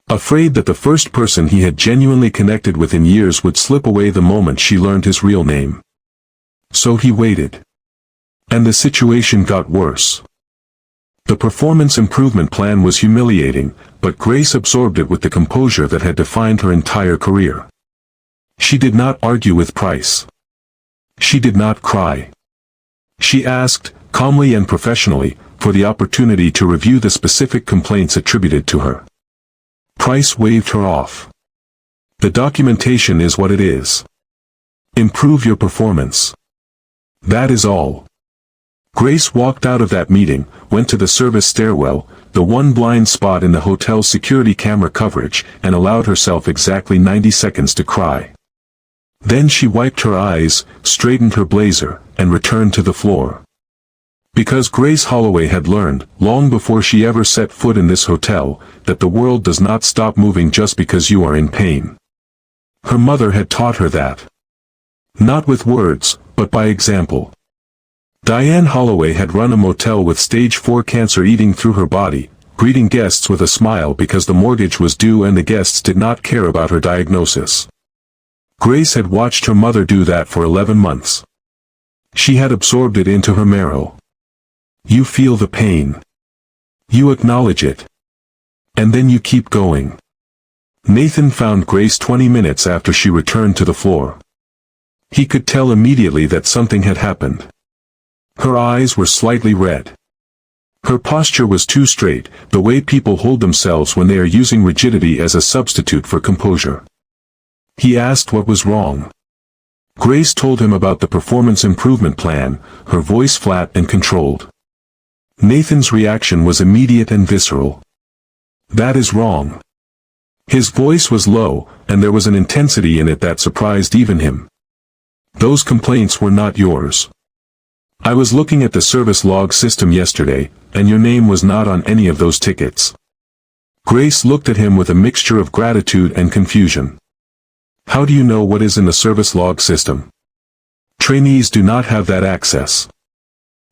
Speaker 1: Afraid that the first person he had genuinely connected with in years would slip away the moment she learned his real name. So he waited. And the situation got worse. The performance improvement plan was humiliating, but Grace absorbed it with the composure that had defined her entire career. She did not argue with Price. She did not cry. She asked, calmly and professionally, for the opportunity to review the specific complaints attributed to her. Price waved her off. The documentation is what it is. Improve your performance. That is all. Grace walked out of that meeting, went to the service stairwell, the one blind spot in the hotel's security camera coverage, and allowed herself exactly 90 seconds to cry. Then she wiped her eyes, straightened her blazer, and returned to the floor. Because Grace Holloway had learned, long before she ever set foot in this hotel, that the world does not stop moving just because you are in pain. Her mother had taught her that. Not with words, but by example. Diane Holloway had run a motel with stage 4 cancer eating through her body, greeting guests with a smile because the mortgage was due and the guests did not care about her diagnosis. Grace had watched her mother do that for 11 months. She had absorbed it into her marrow. You feel the pain. You acknowledge it. And then you keep going. Nathan found Grace 20 minutes after she returned to the floor. He could tell immediately that something had happened. Her eyes were slightly red. Her posture was too straight, the way people hold themselves when they are using rigidity as a substitute for composure. He asked what was wrong. Grace told him about the performance improvement plan, her voice flat and controlled. Nathan's reaction was immediate and visceral. That is wrong. His voice was low, and there was an intensity in it that surprised even him. Those complaints were not yours. I was looking at the service log system yesterday, and your name was not on any of those tickets. Grace looked at him with a mixture of gratitude and confusion. How do you know what is in the service log system? Trainees do not have that access.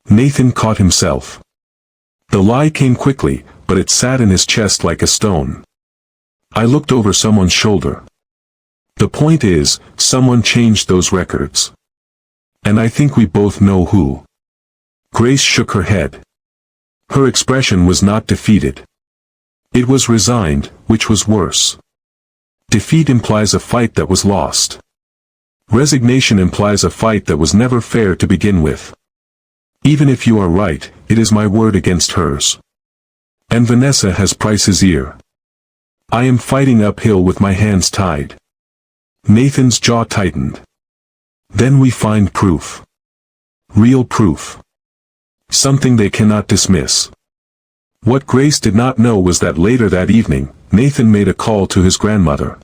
Speaker 1: Nathan caught himself. The lie came quickly, but it sat in his chest like a stone. I looked over someone's shoulder. The point is, someone changed those records. And I think we both know who. Grace shook her head. Her expression was not defeated. It was resigned, which was worse. Defeat implies a fight that was lost. Resignation implies a fight that was never fair to begin with. Even if you are right, it is my word against hers. And Vanessa has Price's ear. I am fighting uphill with my hands tied. Nathan's jaw tightened. Then we find proof. Real proof. Something they cannot dismiss. What Grace did not know was that later that evening, Nathan made a call to his grandmother.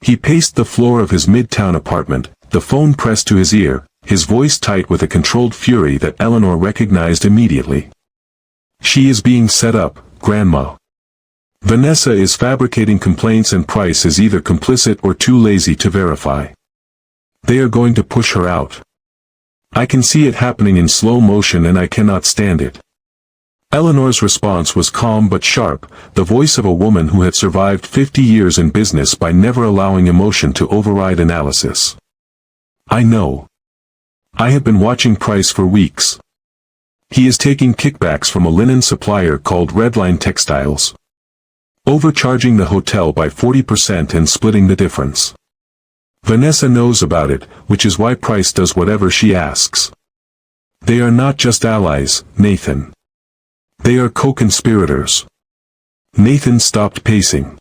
Speaker 1: He paced the floor of his midtown apartment, the phone pressed to his ear, his voice tight with a controlled fury that Eleanor recognized immediately. She is being set up, Grandma. Vanessa is fabricating complaints and Price is either complicit or too lazy to verify. They are going to push her out. I can see it happening in slow motion and I cannot stand it. Eleanor's response was calm but sharp, the voice of a woman who had survived 50 years in business by never allowing emotion to override analysis. I know. I have been watching Price for weeks. He is taking kickbacks from a linen supplier called Redline Textiles. Overcharging the hotel by 40% and splitting the difference. Vanessa knows about it, which is why Price does whatever she asks. They are not just allies, Nathan. They are co-conspirators. Nathan stopped pacing.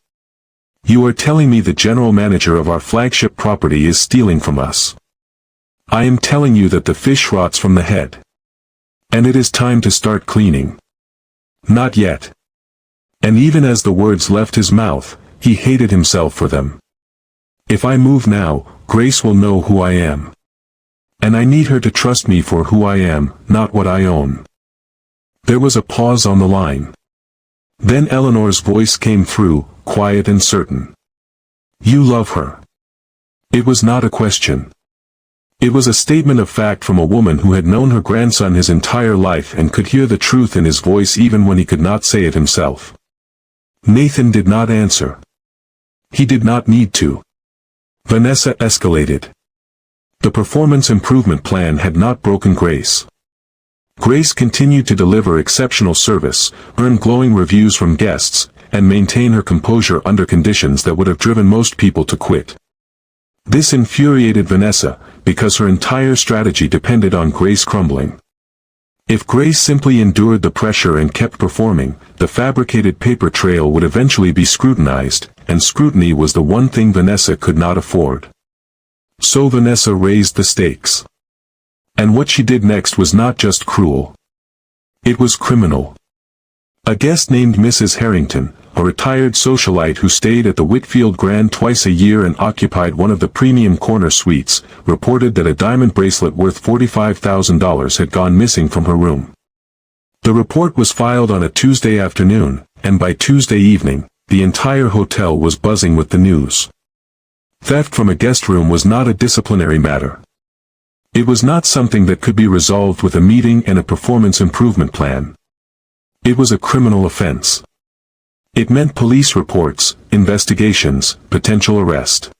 Speaker 1: You are telling me the general manager of our flagship property is stealing from us. I am telling you that the fish rots from the head. And it is time to start cleaning. Not yet. And even as the words left his mouth, he hated himself for them. If I move now, Grace will know who I am. And I need her to trust me for who I am, not what I own. There was a pause on the line. Then Eleanor's voice came through, quiet and certain. You love her. It was not a question. It was a statement of fact from a woman who had known her grandson his entire life and could hear the truth in his voice even when he could not say it himself. Nathan did not answer. He did not need to. Vanessa escalated. The performance improvement plan had not broken Grace. Grace continued to deliver exceptional service, earn glowing reviews from guests, and maintain her composure under conditions that would have driven most people to quit. This infuriated Vanessa, because her entire strategy depended on Grace crumbling. If Grace simply endured the pressure and kept performing, the fabricated paper trail would eventually be scrutinized, and scrutiny was the one thing Vanessa could not afford. So Vanessa raised the stakes. And what she did next was not just cruel. It was criminal. A guest named Mrs. Harrington, a retired socialite who stayed at the Whitfield Grand twice a year and occupied one of the premium corner suites, reported that a diamond bracelet worth $45,000 had gone missing from her room. The report was filed on a Tuesday afternoon, and by Tuesday evening, the entire hotel was buzzing with the news. Theft from a guest room was not a disciplinary matter. It was not something that could be resolved with a meeting and a performance improvement plan. It was a criminal offense. It meant police reports, investigations, potential arrest.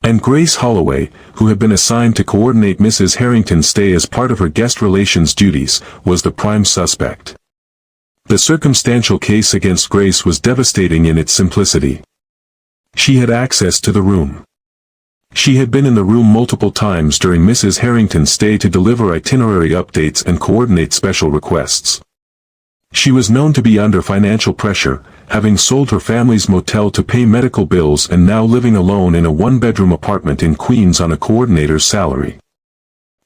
Speaker 1: And Grace Holloway, who had been assigned to coordinate Mrs. Harrington's stay as part of her guest relations duties, was the prime suspect. The circumstantial case against Grace was devastating in its simplicity. She had access to the room. She had been in the room multiple times during Mrs. Harrington's stay to deliver itinerary updates and coordinate special requests. She was known to be under financial pressure, having sold her family's motel to pay medical bills and now living alone in a one-bedroom apartment in Queens on a coordinator's salary.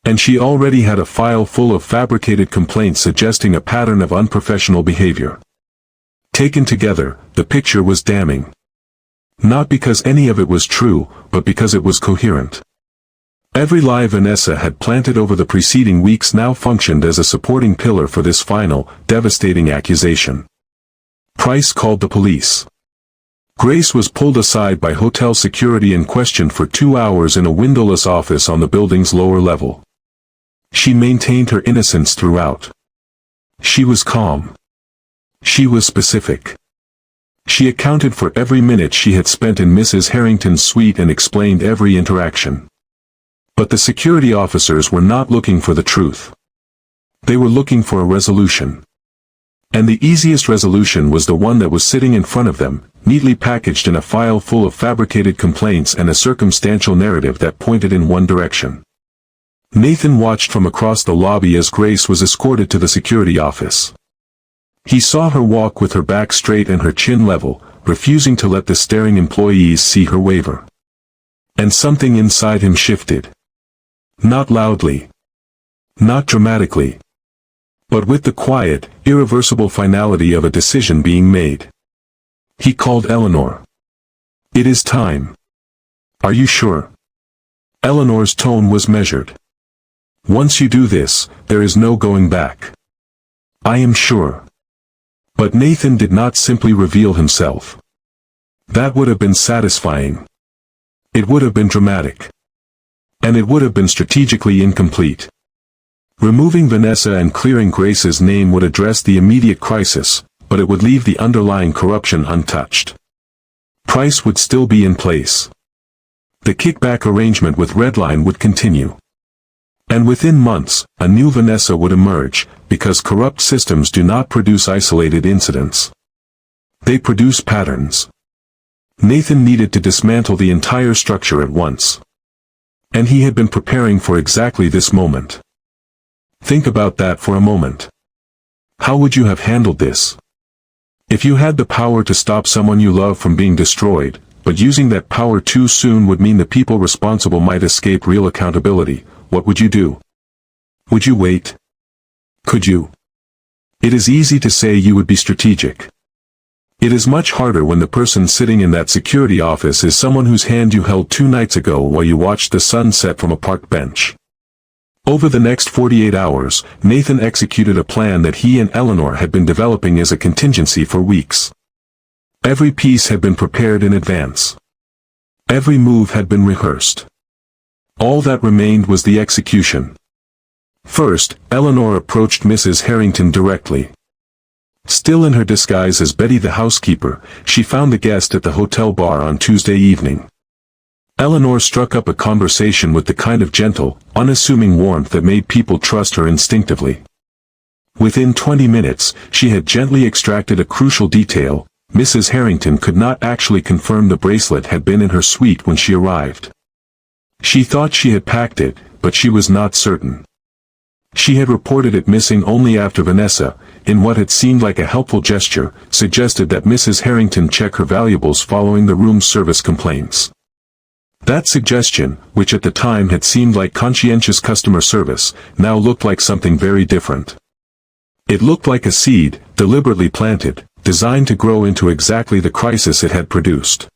Speaker 1: And she already had a file full of fabricated complaints suggesting a pattern of unprofessional behavior. Taken together, the picture was damning. Not because any of it was true, but because it was coherent. Every lie Vanessa had planted over the preceding weeks now functioned as a supporting pillar for this final, devastating accusation. Price called the police. Grace was pulled aside by hotel security and questioned for 2 hours in a windowless office on the building's lower level. She maintained her innocence throughout. She was calm. She was specific. She accounted for every minute she had spent in Mrs. Harrington's suite and explained every interaction. But the security officers were not looking for the truth. They were looking for a resolution. And the easiest resolution was the one that was sitting in front of them, neatly packaged in a file full of fabricated complaints and a circumstantial narrative that pointed in one direction. Nathan watched from across the lobby as Grace was escorted to the security office. He saw her walk with her back straight and her chin level, refusing to let the staring employees see her waver. And something inside him shifted. Not loudly. Not dramatically. But with the quiet, irreversible finality of a decision being made. He called Eleanor. "It is time. Are you sure?" Eleanor's tone was measured. "Once you do this, there is no going back." "I am sure." But Nathan did not simply reveal himself. That would have been satisfying. It would have been dramatic. And it would have been strategically incomplete. Removing Vanessa and clearing Grace's name would address the immediate crisis, but it would leave the underlying corruption untouched. Price would still be in place. The kickback arrangement with Redline would continue. And within months, a new Vanessa would emerge, because corrupt systems do not produce isolated incidents. They produce patterns. Nathan needed to dismantle the entire structure at once. And he had been preparing for exactly this moment. Think about that for a moment. How would you have handled this? If you had the power to stop someone you love from being destroyed, but using that power too soon would mean the people responsible might escape real accountability, what would you do? Would you wait? Could you? It is easy to say you would be strategic. It is much harder when the person sitting in that security office is someone whose hand you held 2 nights ago while you watched the sun set from a park bench. Over the next 48 hours, Nathan executed a plan that he and Eleanor had been developing as a contingency for weeks. Every piece had been prepared in advance. Every move had been rehearsed. All that remained was the execution. First, Eleanor approached Mrs. Harrington directly. Still in her disguise as Betty the housekeeper, she found the guest at the hotel bar on Tuesday evening. Eleanor struck up a conversation with the kind of gentle, unassuming warmth that made people trust her instinctively. Within 20 minutes, she had gently extracted a crucial detail: Mrs. Harrington could not actually confirm the bracelet had been in her suite when she arrived. She thought she had packed it, but she was not certain. She had reported it missing only after Vanessa, in what had seemed like a helpful gesture, suggested that Mrs. Harrington check her valuables following the room service complaints. That suggestion, which at the time had seemed like conscientious customer service, now looked like something very different. It looked like a seed, deliberately planted, designed to grow into exactly the crisis it had produced.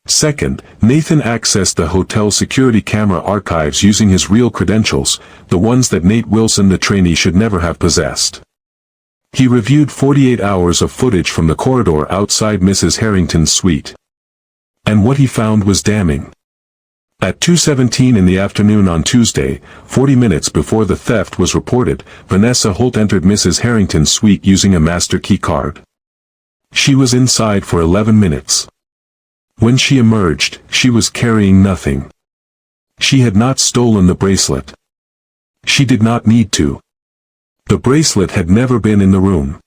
Speaker 1: Second, Nathan accessed the hotel security camera archives using his real credentials, the ones that Nate Wilson the trainee should never have possessed. He reviewed 48 hours of footage from the corridor outside Mrs. Harrington's suite. And what he found was damning. At 2:17 in the afternoon on Tuesday, 40 minutes before the theft was reported, Vanessa Holt entered Mrs. Harrington's suite using a master key card. She was inside for 11 minutes. When she emerged, she was carrying nothing. She had not stolen the bracelet. She did not need to. The bracelet had never been in the room.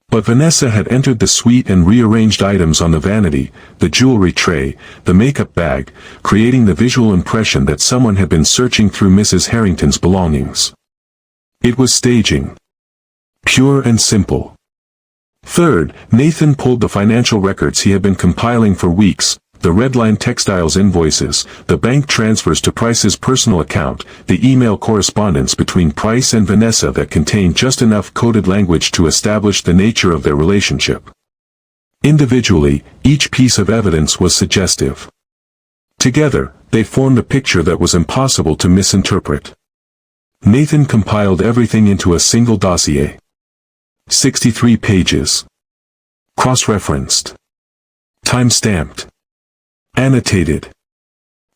Speaker 1: But Vanessa had entered the suite and rearranged items on the vanity, the jewelry tray, the makeup bag, creating the visual impression that someone had been searching through Mrs. Harrington's belongings. It was staging. Pure and simple. Third, Nathan pulled the financial records he had been compiling for weeks, the Redline Textiles invoices, the bank transfers to Price's personal account, the email correspondence between Price and Vanessa that contained just enough coded language to establish the nature of their relationship. Individually, each piece of evidence was suggestive. Together, they formed a picture that was impossible to misinterpret. Nathan compiled everything into a single dossier. 63 pages. Cross-referenced. Time-stamped. Annotated.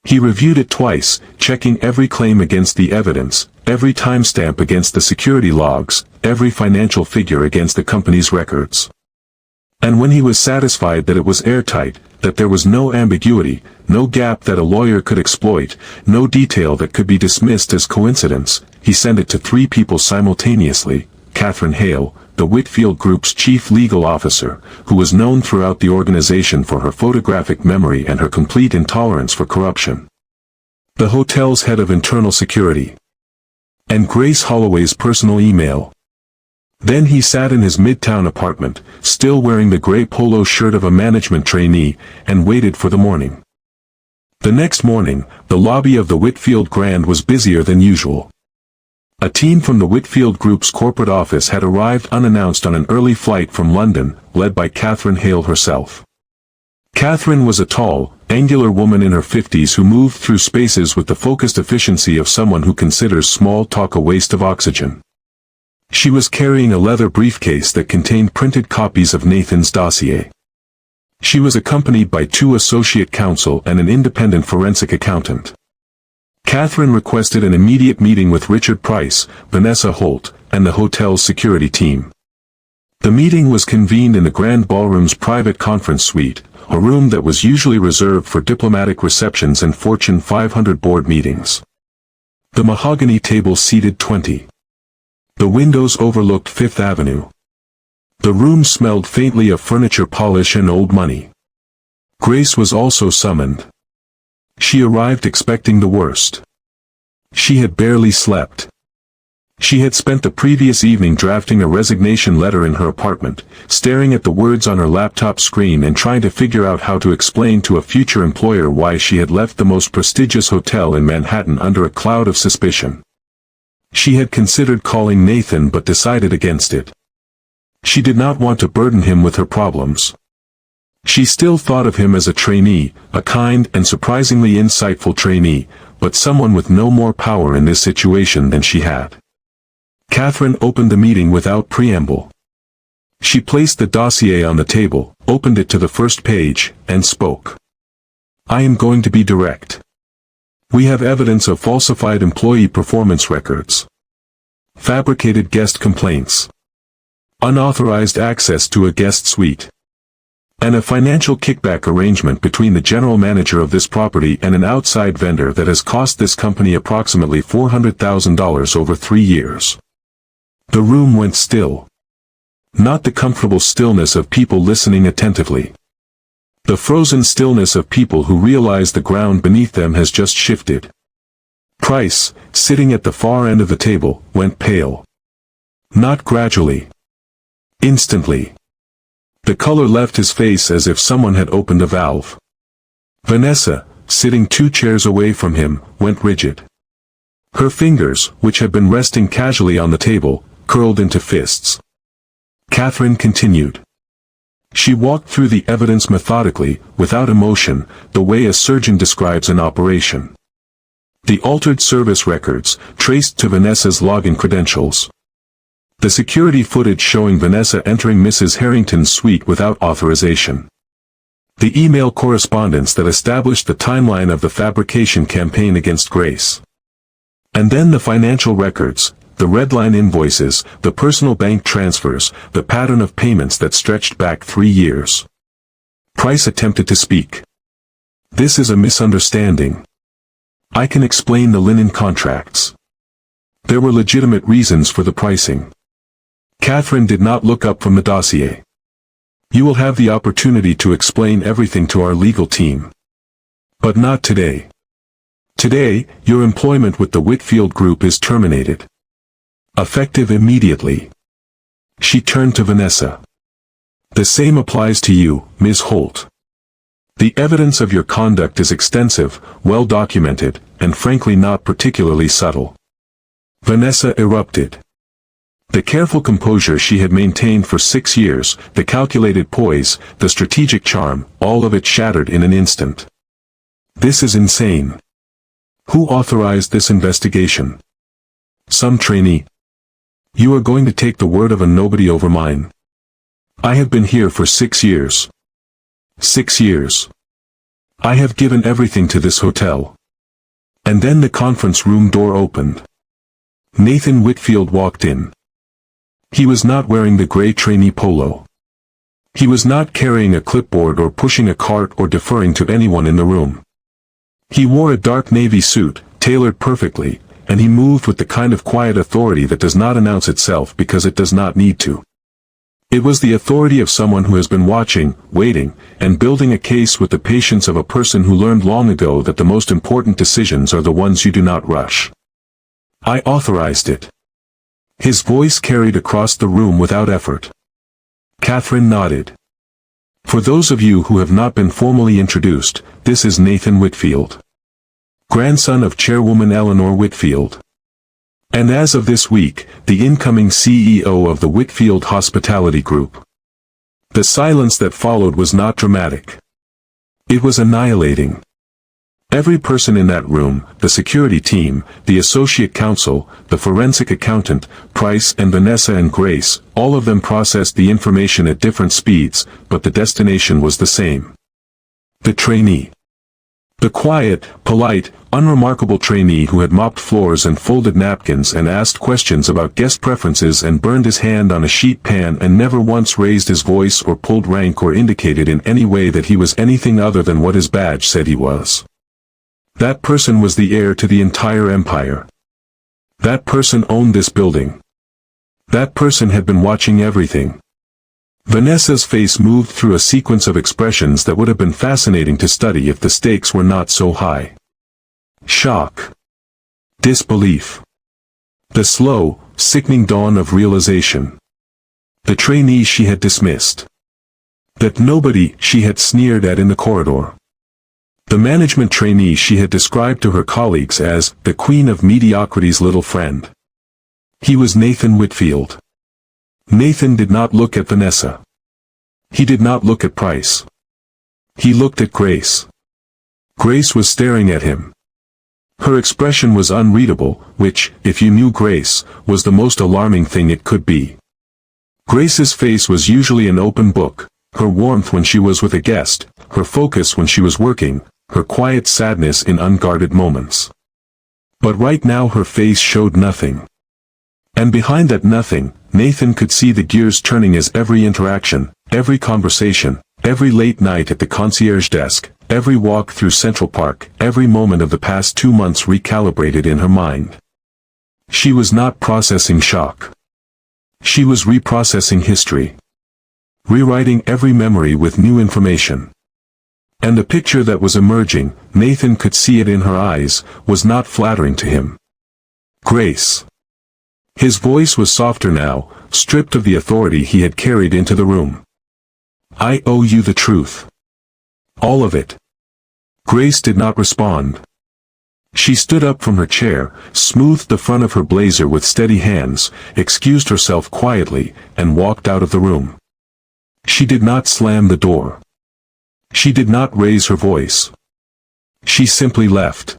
Speaker 1: He reviewed it twice, checking every claim against the evidence, every timestamp against the security logs, every financial figure against the company's records. And when he was satisfied that it was airtight, that there was no ambiguity, no gap that a lawyer could exploit, no detail that could be dismissed as coincidence, he sent it to 3 people simultaneously: Catherine Hale, the Whitfield Group's chief legal officer, who was known throughout the organization for her photographic memory and her complete intolerance for corruption. The hotel's head of internal security. And Grace Holloway's personal email. Then he sat in his midtown apartment, still wearing the gray polo shirt of a management trainee, and waited for the morning. The next morning, the lobby of the Whitfield Grand was busier than usual. A team from the Whitfield Group's corporate office had arrived unannounced on an early flight from London, led by Catherine Hale herself. Catherine was a tall, angular woman in her 50s who moved through spaces with the focused efficiency of someone who considers small talk a waste of oxygen. She was carrying a leather briefcase that contained printed copies of Nathan's dossier. She was accompanied by 2 associate counsel and an independent forensic accountant. Catherine requested an immediate meeting with Richard Price, Vanessa Holt, and the hotel's security team. The meeting was convened in the Grand Ballroom's private conference suite, a room that was usually reserved for diplomatic receptions and Fortune 500 board meetings. The mahogany table seated 20. The windows overlooked Fifth Avenue. The room smelled faintly of furniture polish and old money. Grace was also summoned. She arrived expecting the worst. She had barely slept. She had spent the previous evening drafting a resignation letter in her apartment, staring at the words on her laptop screen and trying to figure out how to explain to a future employer why she had left the most prestigious hotel in Manhattan under a cloud of suspicion. She had considered calling Nathan but decided against it. She did not want to burden him with her problems. She still thought of him as a trainee, a kind and surprisingly insightful trainee, but someone with no more power in this situation than she had. Catherine opened the meeting without preamble. She placed the dossier on the table, opened it to the first page, and spoke. "I am going to be direct. We have evidence of falsified employee performance records, fabricated guest complaints, unauthorized access to a guest suite, and a financial kickback arrangement between the general manager of this property and an outside vendor that has cost this company approximately $400,000 over 3 years." The room went still. Not the comfortable stillness of people listening attentively. The frozen stillness of people who realize the ground beneath them has just shifted. Price, sitting at the far end of the table, went pale. Not gradually. Instantly. The color left his face as if someone had opened a valve. Vanessa, sitting 2 chairs away from him, went rigid. Her fingers, which had been resting casually on the table, curled into fists. Catherine continued. She walked through the evidence methodically, without emotion, the way a surgeon describes an operation. The altered service records, traced to Vanessa's login credentials. The security footage showing Vanessa entering Mrs. Harrington's suite without authorization. The email correspondence that established the timeline of the fabrication campaign against Grace. And then the financial records, the redline invoices, the personal bank transfers, the pattern of payments that stretched back 3 years. Price attempted to speak. This is a misunderstanding. I can explain the linen contracts. There were legitimate reasons for the pricing. Catherine did not look up from the dossier. You will have the opportunity to explain everything to our legal team. But not today. Today, your employment with the Whitfield Group is terminated. Effective immediately. She turned to Vanessa. The same applies to you, Ms. Holt. The evidence of your conduct is extensive, well documented, and frankly not particularly subtle. Vanessa erupted. The careful composure she had maintained for 6 years, the calculated poise, the strategic charm, all of it shattered in an instant. This is insane. Who authorized this investigation? Some trainee. You are going to take the word of a nobody over mine. I have been here for 6 years. 6 years. I have given everything to this hotel. And then the conference room door opened. Nathan Whitfield walked in. He was not wearing the gray trainee polo. He was not carrying a clipboard or pushing a cart or deferring to anyone in the room. He wore a dark navy suit, tailored perfectly, and he moved with the kind of quiet authority that does not announce itself because it does not need to. It was the authority of someone who has been watching, waiting, and building a case with the patience of a person who learned long ago that the most important decisions are the ones you do not rush. I authorized it. His voice carried across the room without effort. Catherine nodded. For those of you who have not been formally introduced, this is Nathan Whitfield. Grandson of Chairwoman Eleanor Whitfield. And as of this week, the incoming CEO of the Whitfield Hospitality Group. The silence that followed was not dramatic. It was annihilating. Every person in that room, the security team, the associate counsel, the forensic accountant, Price and Vanessa and Grace, all of them processed the information at different speeds, but the destination was the same. The trainee. The quiet, polite, unremarkable trainee who had mopped floors and folded napkins and asked questions about guest preferences and burned his hand on a sheet pan and never once raised his voice or pulled rank or indicated in any way that he was anything other than what his badge said he was. That person was the heir to the entire empire. That person owned this building. That person had been watching everything. Vanessa's face moved through a sequence of expressions that would have been fascinating to study if the stakes were not so high. Shock. Disbelief. The slow, sickening dawn of realization. The trainee she had dismissed. That nobody she had sneered at in the corridor. The management trainee she had described to her colleagues as the queen of mediocrity's little friend. He was Nathan Whitfield. Nathan did not look at Vanessa. He did not look at Price. He looked at Grace. Grace was staring at him. Her expression was unreadable, which, if you knew Grace, was the most alarming thing it could be. Grace's face was usually an open book, her warmth when she was with a guest, her focus when she was working, her quiet sadness in unguarded moments. But right now her face showed nothing. And behind that nothing, Nathan could see the gears turning as every interaction, every conversation, every late night at the concierge desk, every walk through Central Park, every moment of the past 2 months recalibrated in her mind. She was not processing shock. She was reprocessing history. Rewriting every memory with new information. And the picture that was emerging, Nathan could see it in her eyes, was not flattering to him. Grace. His voice was softer now, stripped of the authority he had carried into the room. I owe you the truth. All of it. Grace did not respond. She stood up from her chair, smoothed the front of her blazer with steady hands, excused herself quietly, and walked out of the room. She did not slam the door. She did not raise her voice. She simply left.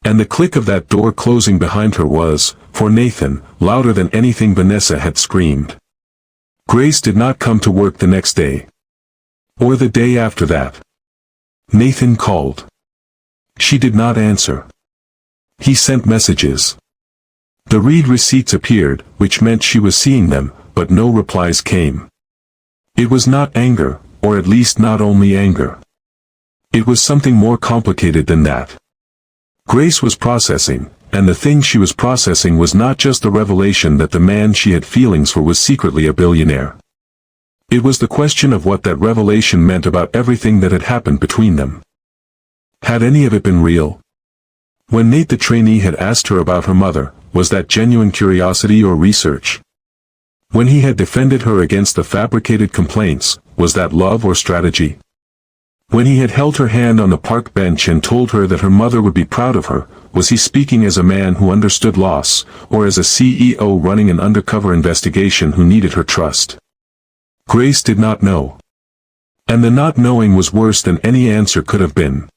Speaker 1: And the click of that door closing behind her was, for Nathan, louder than anything Vanessa had screamed. Grace did not come to work the next day. Or the day after that. Nathan called. She did not answer. He sent messages. The read receipts appeared, which meant she was seeing them, but no replies came. It was not anger, or at least not only anger. It was something more complicated than that. Grace was processing, and the thing she was processing was not just the revelation that the man she had feelings for was secretly a billionaire. It was the question of what that revelation meant about everything that had happened between them. Had any of it been real? When Nate the trainee had asked her about her mother, was that genuine curiosity or research? When he had defended her against the fabricated complaints, was that love or strategy? When he had held her hand on the park bench and told her that her mother would be proud of her, was he speaking as a man who understood loss, or as a CEO running an undercover investigation who needed her trust? Grace did not know. And the not knowing was worse than any answer could have been.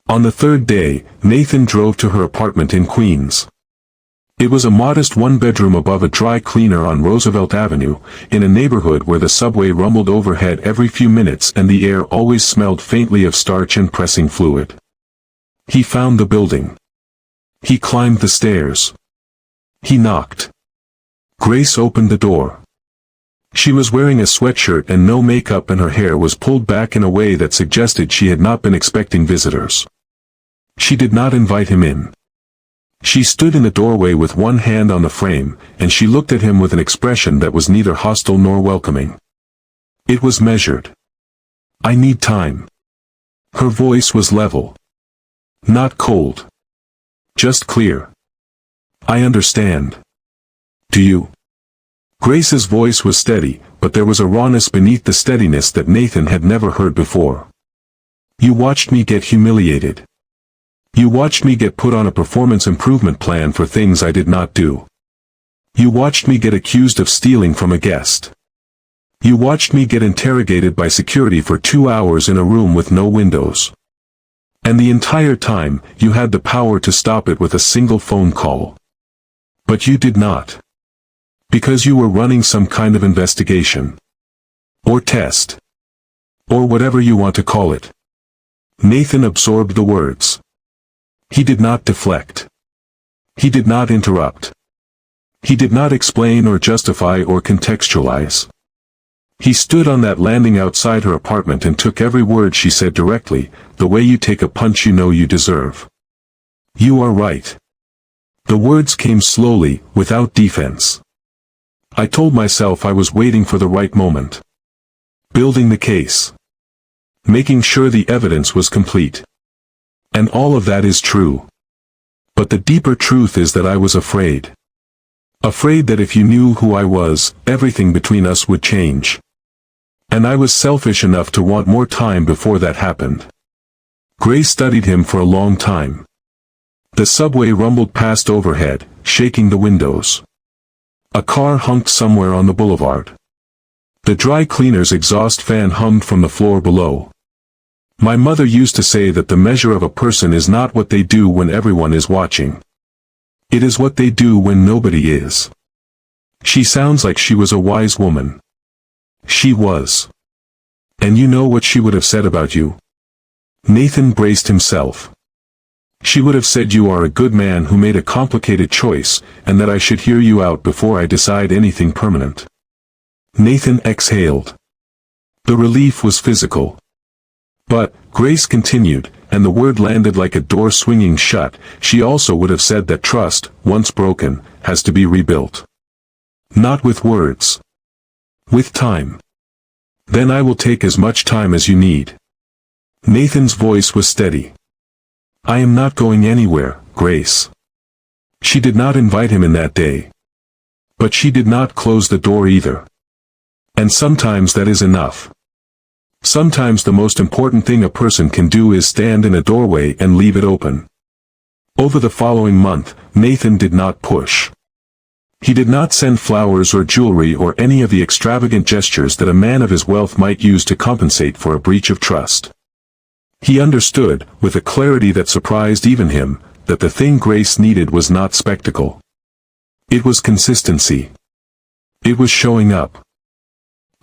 Speaker 1: On the third day, Nathan drove to her apartment in Queens. It was a modest one-bedroom above a dry cleaner on Roosevelt Avenue, in a neighborhood where the subway rumbled overhead every few minutes and the air always smelled faintly of starch and pressing fluid. He found the building. He climbed the stairs. He knocked. Grace opened the door. She was wearing a sweatshirt and no makeup, and her hair was pulled back in a way that suggested she had not been expecting visitors. She did not invite him in. She stood in the doorway with one hand on the frame, and she looked at him with an expression that was neither hostile nor welcoming. It was measured. "I need time." Her voice was level. Not cold. Just clear. "I understand. Do you?" Grace's voice was steady, but there was a rawness beneath the steadiness that Nathan had never heard before. "You watched me get humiliated. You watched me get put on a performance improvement plan for things I did not do. You watched me get accused of stealing from a guest. You watched me get interrogated by security for 2 hours in a room with no windows. And the entire time, you had the power to stop it with a single phone call. But you did not. Because you were running some kind of investigation. Or test. Or whatever you want to call it." Nathan absorbed the words. He did not deflect. He did not interrupt. He did not explain or justify or contextualize. He stood on that landing outside her apartment and took every word she said directly, the way you take a punch you know you deserve. "You are right." The words came slowly, without defense. "I told myself I was waiting for the right moment. Building the case. Making sure the evidence was complete. And all of that is true. But the deeper truth is that I was afraid. Afraid that if you knew who I was, everything between us would change. And I was selfish enough to want more time before that happened." Grace studied him for a long time. The subway rumbled past overhead, shaking the windows. A car honked somewhere on the boulevard. The dry cleaner's exhaust fan hummed from the floor below. "My mother used to say that the measure of a person is not what they do when everyone is watching. It is what they do when nobody is." She sounds like she was a wise woman. She was. And you know what she would have said about you? Nathan braced himself. She would have said you are a good man who made a complicated choice, and that I should hear you out before I decide anything permanent. Nathan exhaled. The relief was physical. But, Grace continued, and the word landed like a door swinging shut, she also would have said that trust, once broken, has to be rebuilt. Not with words. With time. Then I will take as much time as you need. Nathan's voice was steady. "I am not going anywhere, Grace." She did not invite him in that day. But she did not close the door either. And sometimes that is enough. Sometimes the most important thing a person can do is stand in a doorway and leave it open. Over the following month, Nathan did not push. He did not send flowers or jewelry or any of the extravagant gestures that a man of his wealth might use to compensate for a breach of trust. He understood, with a clarity that surprised even him, that the thing Grace needed was not spectacle. It was consistency. It was showing up.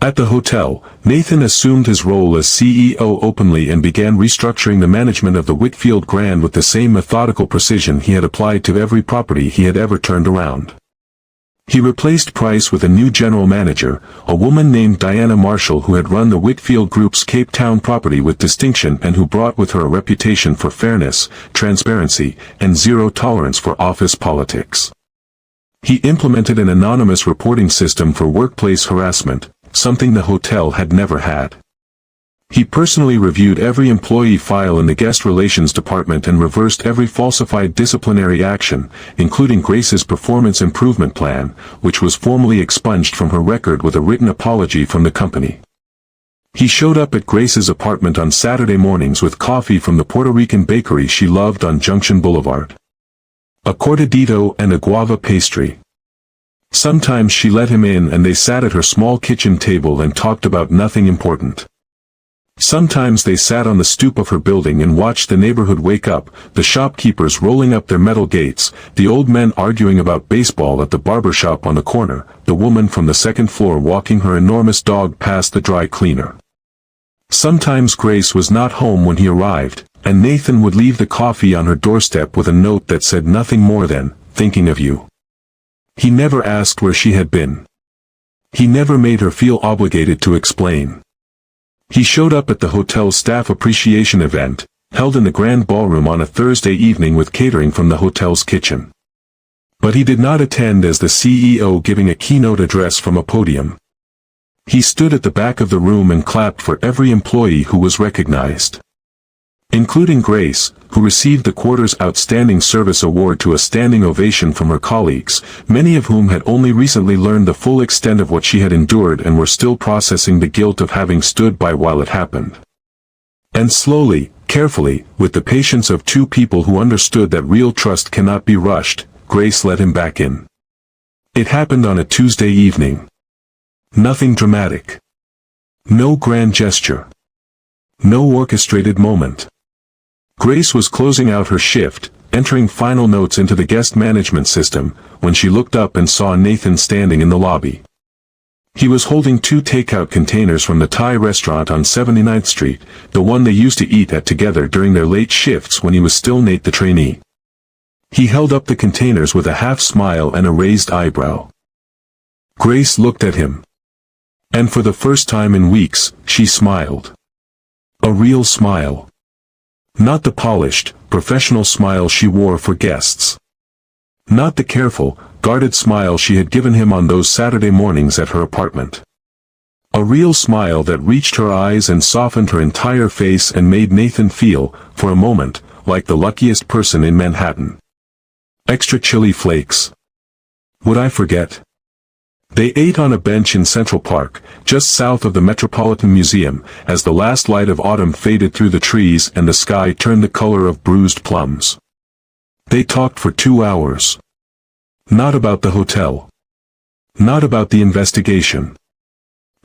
Speaker 1: At the hotel, Nathan assumed his role as CEO openly and began restructuring the management of the Whitfield Grand with the same methodical precision he had applied to every property he had ever turned around. He replaced Price with a new general manager, a woman named Diana Marshall who had run the Whitfield Group's Cape Town property with distinction and who brought with her a reputation for fairness, transparency, and zero tolerance for office politics. He implemented an anonymous reporting system for workplace harassment, something the hotel had never had. He personally reviewed every employee file in the guest relations department and reversed every falsified disciplinary action, including Grace's performance improvement plan, which was formally expunged from her record with a written apology from the company. He showed up at Grace's apartment on Saturday mornings with coffee from the Puerto Rican bakery she loved on Junction Boulevard. A cortadito and a guava pastry. Sometimes she let him in and they sat at her small kitchen table and talked about nothing important. Sometimes they sat on the stoop of her building and watched the neighborhood wake up, the shopkeepers rolling up their metal gates, the old men arguing about baseball at the barber shop on the corner, the woman from the second floor walking her enormous dog past the dry cleaner. Sometimes Grace was not home when he arrived, and Nathan would leave the coffee on her doorstep with a note that said nothing more than, "Thinking of you." He never asked where she had been. He never made her feel obligated to explain. He showed up at the hotel's staff appreciation event, held in the grand ballroom on a Thursday evening with catering from the hotel's kitchen. But he did not attend as the CEO giving a keynote address from a podium. He stood at the back of the room and clapped for every employee who was recognized. Including Grace, who received the quarter's Outstanding Service Award to a standing ovation from her colleagues, many of whom had only recently learned the full extent of what she had endured and were still processing the guilt of having stood by while it happened. And slowly, carefully, with the patience of two people who understood that real trust cannot be rushed, Grace let him back in. It happened on a Tuesday evening. Nothing dramatic. No grand gesture. No orchestrated moment. Grace was closing out her shift, entering final notes into the guest management system, when she looked up and saw Nathan standing in the lobby. He was holding 2 takeout containers from the Thai restaurant on 79th Street, the one they used to eat at together during their late shifts when he was still Nate the trainee. He held up the containers with a half smile and a raised eyebrow. Grace looked at him. And for the first time in weeks, she smiled. A real smile. Not the polished, professional smile she wore for guests. Not the careful, guarded smile she had given him on those Saturday mornings at her apartment. A real smile that reached her eyes and softened her entire face and made Nathan feel, for a moment, like the luckiest person in Manhattan. Extra chili flakes. Would I forget? They ate on a bench in Central Park, just south of the Metropolitan Museum, as the last light of autumn faded through the trees and the sky turned the color of bruised plums. They talked for 2 hours. Not about the hotel. Not about the investigation.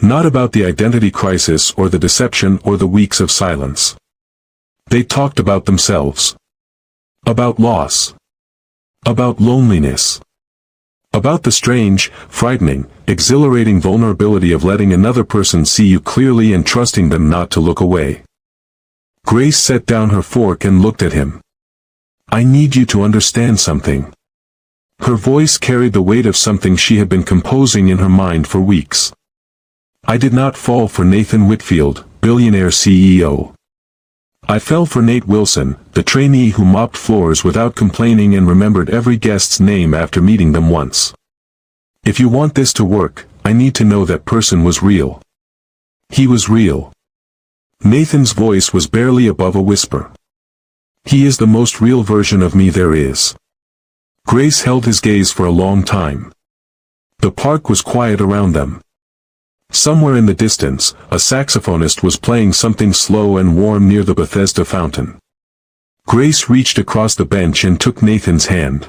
Speaker 1: Not about the identity crisis or the deception or the weeks of silence. They talked about themselves. About loss. About loneliness. About the strange, frightening, exhilarating vulnerability of letting another person see you clearly and trusting them not to look away. Grace set down her fork and looked at him. "I need you to understand something." Her voice carried the weight of something she had been composing in her mind for weeks. "I did not fall for Nathan Whitfield, billionaire CEO. I fell for Nate Wilson, the trainee who mopped floors without complaining and remembered every guest's name after meeting them once. If you want this to work, I need to know that person was real." He was real. Nathan's voice was barely above a whisper. "He is the most real version of me there is." Grace held his gaze for a long time. The park was quiet around them. Somewhere in the distance, a saxophonist was playing something slow and warm near the Bethesda fountain. Grace reached across the bench and took Nathan's hand.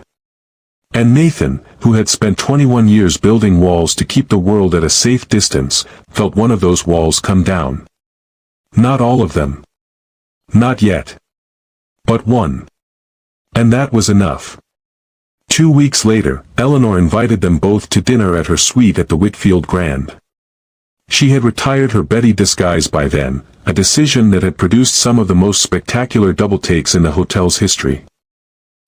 Speaker 1: And Nathan, who had spent 21 years building walls to keep the world at a safe distance, felt one of those walls come down. Not all of them. Not yet. But one. And that was enough. 2 weeks later, Eleanor invited them both to dinner at her suite at the Whitfield Grand. She had retired her Betty disguise by then, a decision that had produced some of the most spectacular double-takes in the hotel's history.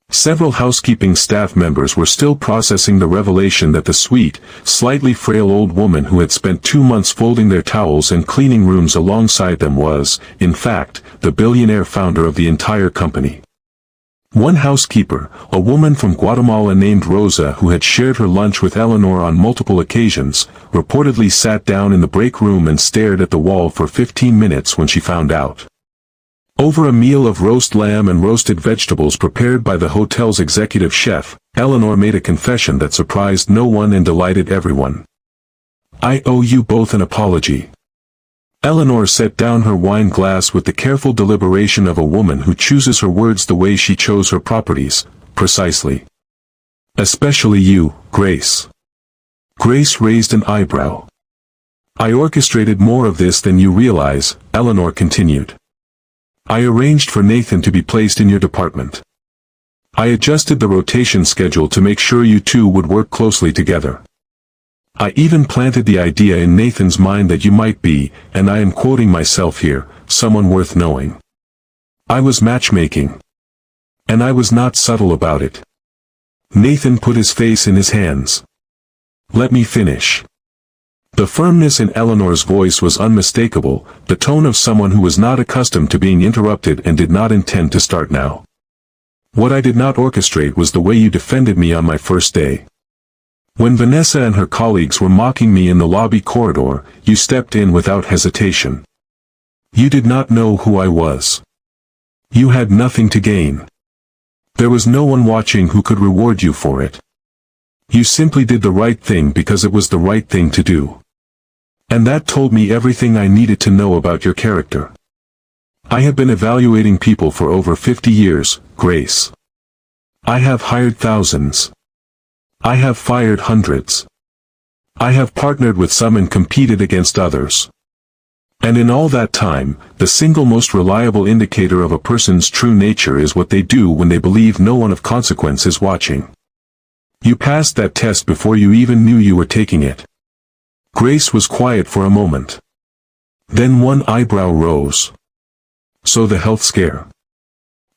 Speaker 1: Several housekeeping staff members were still processing the revelation that the sweet, slightly frail old woman who had spent 2 months folding their towels and cleaning rooms alongside them was, in fact, the billionaire founder of the entire company. One housekeeper, a woman from Guatemala named Rosa who had shared her lunch with Eleanor on multiple occasions, reportedly sat down in the break room and stared at the wall for 15 minutes when she found out. Over a meal of roast lamb and roasted vegetables prepared by the hotel's executive chef, Eleanor made a confession that surprised no one and delighted everyone. "I owe you both an apology." Eleanor set down her wine glass with the careful deliberation of a woman who chooses her words the way she chose her properties, precisely. "Especially you, Grace." Grace raised an eyebrow. "I orchestrated more of this than you realize," Eleanor continued. "I arranged for Nathan to be placed in your department. I adjusted the rotation schedule to make sure you two would work closely together. I even planted the idea in Nathan's mind that you might be, and I am quoting myself here, someone worth knowing. I was matchmaking. And I was not subtle about it." Nathan put his face in his hands. "Let me finish." The firmness in Eleanor's voice was unmistakable, the tone of someone who was not accustomed to being interrupted and did not intend to start now. "What I did not orchestrate was the way you defended me on my first day. When Vanessa and her colleagues were mocking me in the lobby corridor, you stepped in without hesitation. You did not know who I was. You had nothing to gain. There was no one watching who could reward you for it. You simply did the right thing because it was the right thing to do. And that told me everything I needed to know about your character. I have been evaluating people for over 50 years, Grace. I have hired thousands. I have fired hundreds. I have partnered with some and competed against others. And in all that time, the single most reliable indicator of a person's true nature is what they do when they believe no one of consequence is watching. You passed that test before you even knew you were taking it." Grace was quiet for a moment. Then one eyebrow rose. "So the health scare.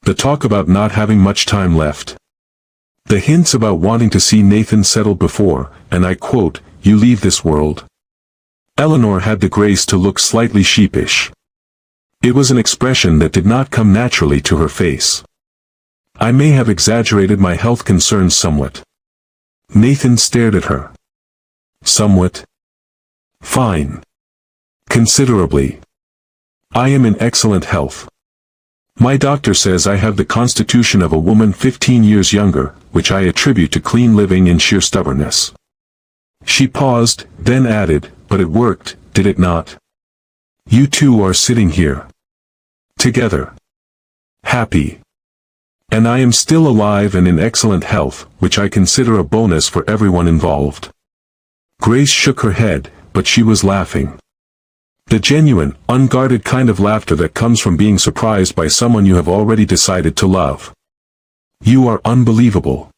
Speaker 1: The talk about not having much time left. The hints about wanting to see Nathan settled before, and I quote, you leave this world." Eleanor had the grace to look slightly sheepish. It was an expression that did not come naturally to her face. "I may have exaggerated my health concerns somewhat." Nathan stared at her. "Somewhat?" "Fine. Considerably. I am in excellent health. My doctor says I have the constitution of a woman 15 years younger, which I attribute to clean living and sheer stubbornness." She paused, then added, "But it worked, did it not? You two are sitting here. Together. Happy. And I am still alive and in excellent health, which I consider a bonus for everyone involved." Grace shook her head, but she was laughing. The genuine, unguarded kind of laughter that comes from being surprised by someone you have already decided to love. "You are unbelievable."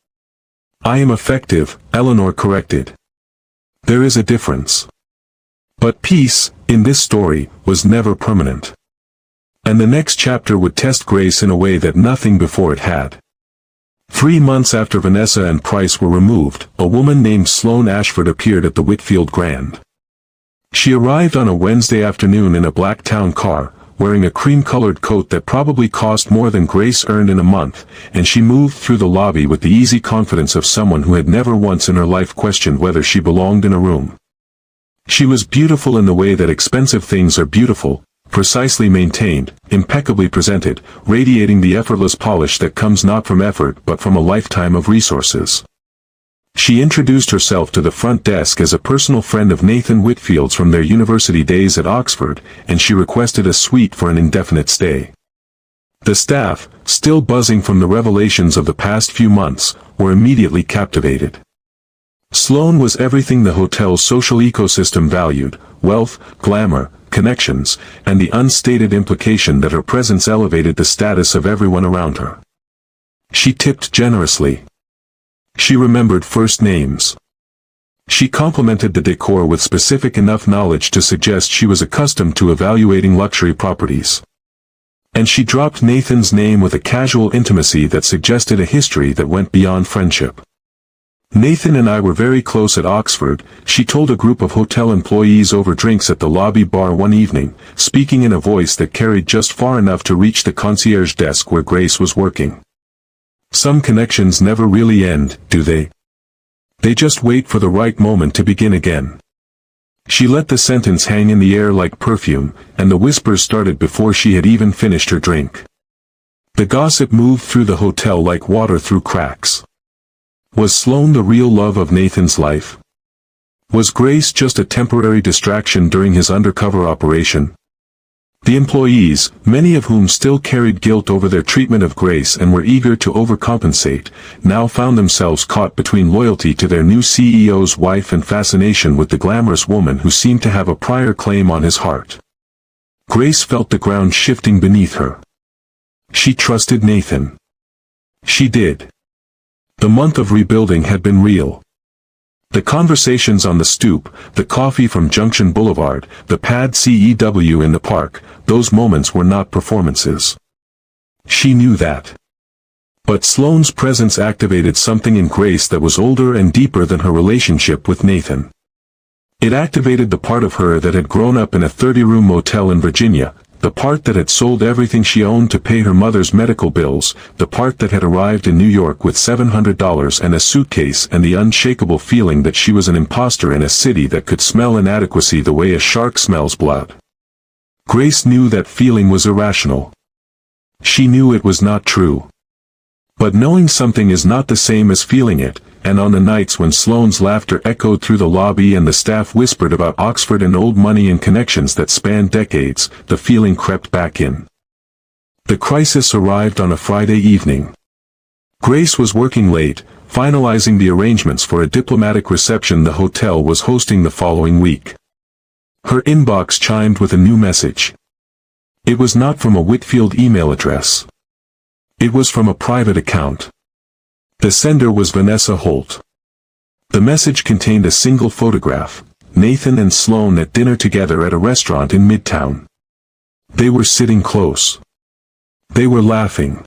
Speaker 1: "I am effective," Eleanor corrected. "There is a difference. But peace, in this story, was never permanent. And the next chapter would test Grace in a way that nothing before it had. 3 months after Vanessa and Price were removed, a woman named Sloane Ashford appeared at the Whitfield Grand. She arrived on a Wednesday afternoon in a black town car, wearing a cream-colored coat that probably cost more than Grace earned in a month, and she moved through the lobby with the easy confidence of someone who had never once in her life questioned whether she belonged in a room. She was beautiful in the way that expensive things are beautiful, precisely maintained, impeccably presented, radiating the effortless polish that comes not from effort but from a lifetime of resources. She introduced herself to the front desk as a personal friend of Nathan Whitfield's from their university days at Oxford, and she requested a suite for an indefinite stay. The staff, still buzzing from the revelations of the past few months, were immediately captivated. Sloane was everything the hotel's social ecosystem valued: wealth, glamour, connections, and the unstated implication that her presence elevated the status of everyone around her. She tipped generously. She remembered first names. She complimented the decor with specific enough knowledge to suggest she was accustomed to evaluating luxury properties. And she dropped Nathan's name with a casual intimacy that suggested a history that went beyond friendship. Nathan and I were very close at Oxford, she told a group of hotel employees over drinks at the lobby bar one evening, speaking in a voice that carried just far enough to reach the concierge desk where Grace was working. Some connections never really end, do they? They just wait for the right moment to begin again. She let the sentence hang in the air like perfume, and the whispers started before she had even finished her drink. The gossip moved through the hotel like water through cracks. Was Sloane the real love of Nathan's life? Was Grace just a temporary distraction during his undercover operation? The employees, many of whom still carried guilt over their treatment of Grace and were eager to overcompensate, now found themselves caught between loyalty to their new CEO's wife and fascination with the glamorous woman who seemed to have a prior claim on his heart. Grace felt the ground shifting beneath her. She trusted Nathan. She did. The month of rebuilding had been real. The conversations on the stoop, the coffee from Junction Boulevard, the pad CEW in the park, those moments were not performances. She knew that. But Sloane's presence activated something in Grace that was older and deeper than her relationship with Nathan. It activated the part of her that had grown up in a 30-room motel in Virginia, the part that had sold everything she owned to pay her mother's medical bills, the part that had arrived in New York with $700 and a suitcase and the unshakable feeling that she was an imposter in a city that could smell inadequacy the way a shark smells blood. Grace knew that feeling was irrational. She knew it was not true. But knowing something is not the same as feeling it, and on the nights when Sloane's laughter echoed through the lobby and the staff whispered about Oxford and old money and connections that spanned decades, the feeling crept back in. The crisis arrived on a Friday evening. Grace was working late, finalizing the arrangements for a diplomatic reception the hotel was hosting the following week. Her inbox chimed with a new message. It was not from a Whitfield email address. It was from a private account. The sender was Vanessa Holt. The message contained a single photograph, Nathan and Sloane at dinner together at a restaurant in Midtown. They were sitting close. They were laughing.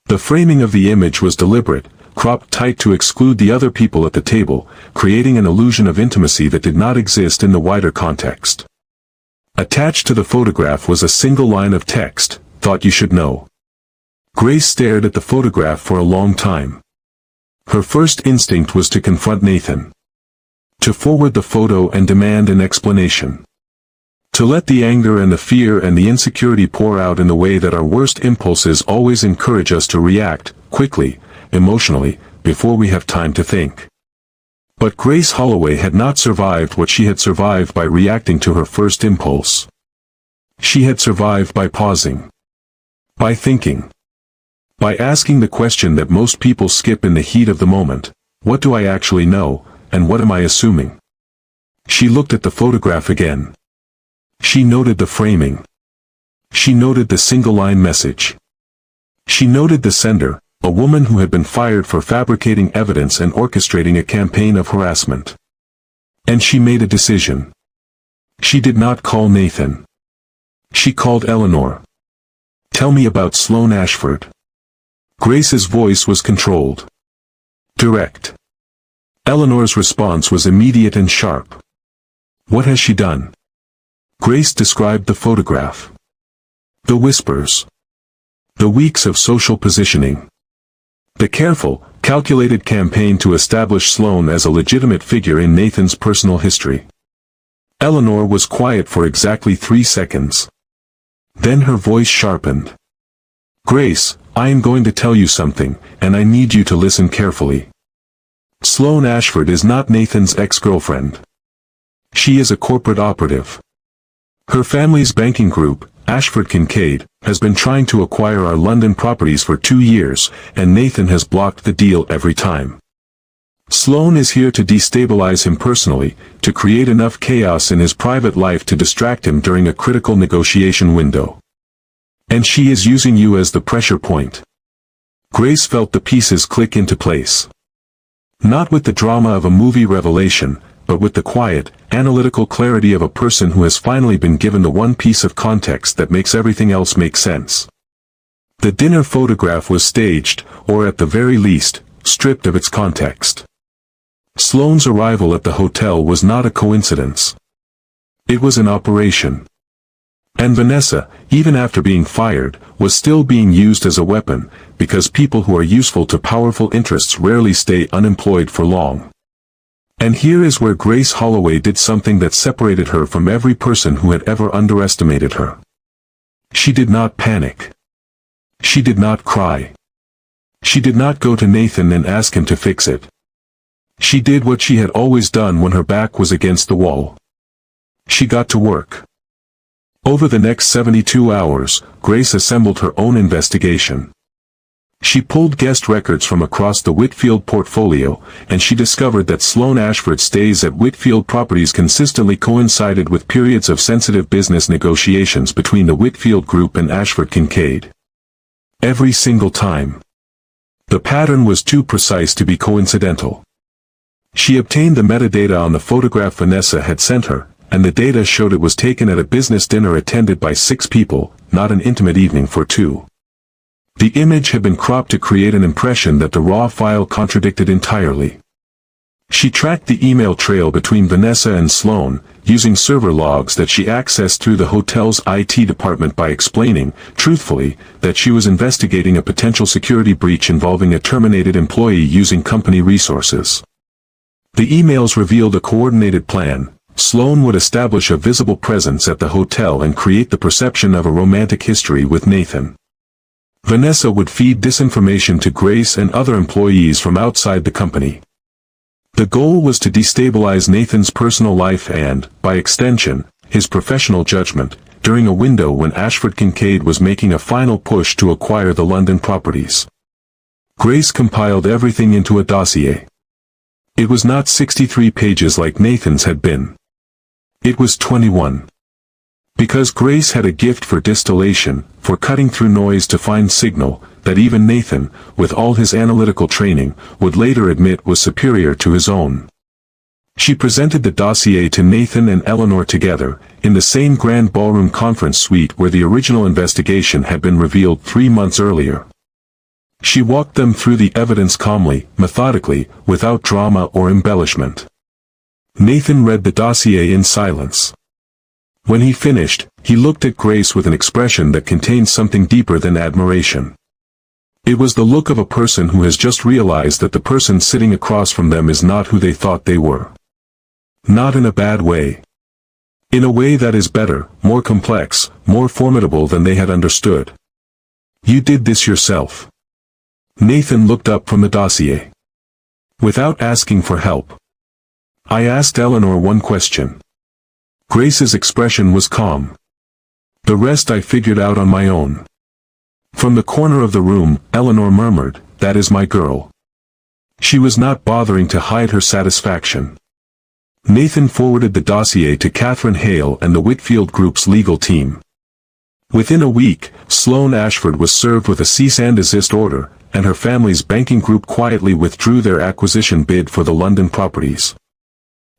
Speaker 1: The framing of the image was deliberate, cropped tight to exclude the other people at the table, creating an illusion of intimacy that did not exist in the wider context. Attached to the photograph was a single line of text, "Thought you should know." Grace stared at the photograph for a long time. Her first instinct was to confront Nathan. To forward the photo and demand an explanation. To let the anger and the fear and the insecurity pour out in the way that our worst impulses always encourage us to react, quickly, emotionally, before we have time to think. But Grace Holloway had not survived what she had survived by reacting to her first impulse. She had survived by pausing. By thinking. By asking the question that most people skip in the heat of the moment, what do I actually know, and what am I assuming? She looked at the photograph again. She noted the framing. She noted the single-line message. She noted the sender, a woman who had been fired for fabricating evidence and orchestrating a campaign of harassment. And she made a decision. She did not call Nathan. She called Eleanor. "Tell me about Sloane Ashford." Grace's voice was controlled. Direct. Eleanor's response was immediate and sharp. "What has she done?" Grace described the photograph. The whispers. The weeks of social positioning. The careful, calculated campaign to establish Sloane as a legitimate figure in Nathan's personal history. Eleanor was quiet for exactly 3 seconds. Then her voice sharpened. "Grace, I am going to tell you something, and I need you to listen carefully. Sloane Ashford is not Nathan's ex-girlfriend. She is a corporate operative. Her family's banking group, Ashford Kincaid, has been trying to acquire our London properties for 2 years, and Nathan has blocked the deal every time. Sloane is here to destabilize him personally, to create enough chaos in his private life to distract him during a critical negotiation window. And she is using you as the pressure point. Grace felt the pieces click into place. Not with the drama of a movie revelation, but with the quiet, analytical clarity of a person who has finally been given the one piece of context that makes everything else make sense. The dinner photograph was staged, or at the very least, stripped of its context. Sloane's arrival at the hotel was not a coincidence. It was an operation. And Vanessa, even after being fired, was still being used as a weapon, because people who are useful to powerful interests rarely stay unemployed for long. And here is where Grace Holloway did something that separated her from every person who had ever underestimated her. She did not panic. She did not cry. She did not go to Nathan and ask him to fix it. She did what she had always done when her back was against the wall. She got to work. Over the next 72 hours, Grace assembled her own investigation. She pulled guest records from across the Whitfield portfolio, and she discovered that Sloane Ashford's stays at Whitfield properties consistently coincided with periods of sensitive business negotiations between the Whitfield Group and Ashford Kincaid. Every single time. The pattern was too precise to be coincidental. She obtained the metadata on the photograph Vanessa had sent her, and the data showed it was taken at a business dinner attended by 6 people, not an intimate evening for 2. The image had been cropped to create an impression that the raw file contradicted entirely. She tracked the email trail between Vanessa and Sloane, using server logs that she accessed through the hotel's IT department by explaining, truthfully, that she was investigating a potential security breach involving a terminated employee using company resources. The emails revealed a coordinated plan. Sloane would establish a visible presence at the hotel and create the perception of a romantic history with Nathan. Vanessa would feed disinformation to Grace and other employees from outside the company. The goal was to destabilize Nathan's personal life and, by extension, his professional judgment, during a window when Ashford Kincaid was making a final push to acquire the London properties. Grace compiled everything into a dossier. It was not 63 pages like Nathan's had been. It was 21. Because Grace had a gift for distillation, for cutting through noise to find signal, that even Nathan, with all his analytical training, would later admit was superior to his own. She presented the dossier to Nathan and Eleanor together, in the same grand ballroom conference suite where the original investigation had been revealed 3 months earlier. She walked them through the evidence calmly, methodically, without drama or embellishment. Nathan read the dossier in silence. When he finished, he looked at Grace with an expression that contained something deeper than admiration. It was the look of a person who has just realized that the person sitting across from them is not who they thought they were. Not in a bad way. In a way that is better, more complex, more formidable than they had understood. You did this yourself. Nathan looked up from the dossier. Without asking for help. I asked Eleanor one question. Grace's expression was calm. The rest I figured out on my own. From the corner of the room, Eleanor murmured, "That is my girl." She was not bothering to hide her satisfaction. Nathan forwarded the dossier to Catherine Hale and the Whitfield Group's legal team. Within a week, Sloane Ashford was served with a cease and desist order, and her family's banking group quietly withdrew their acquisition bid for the London properties.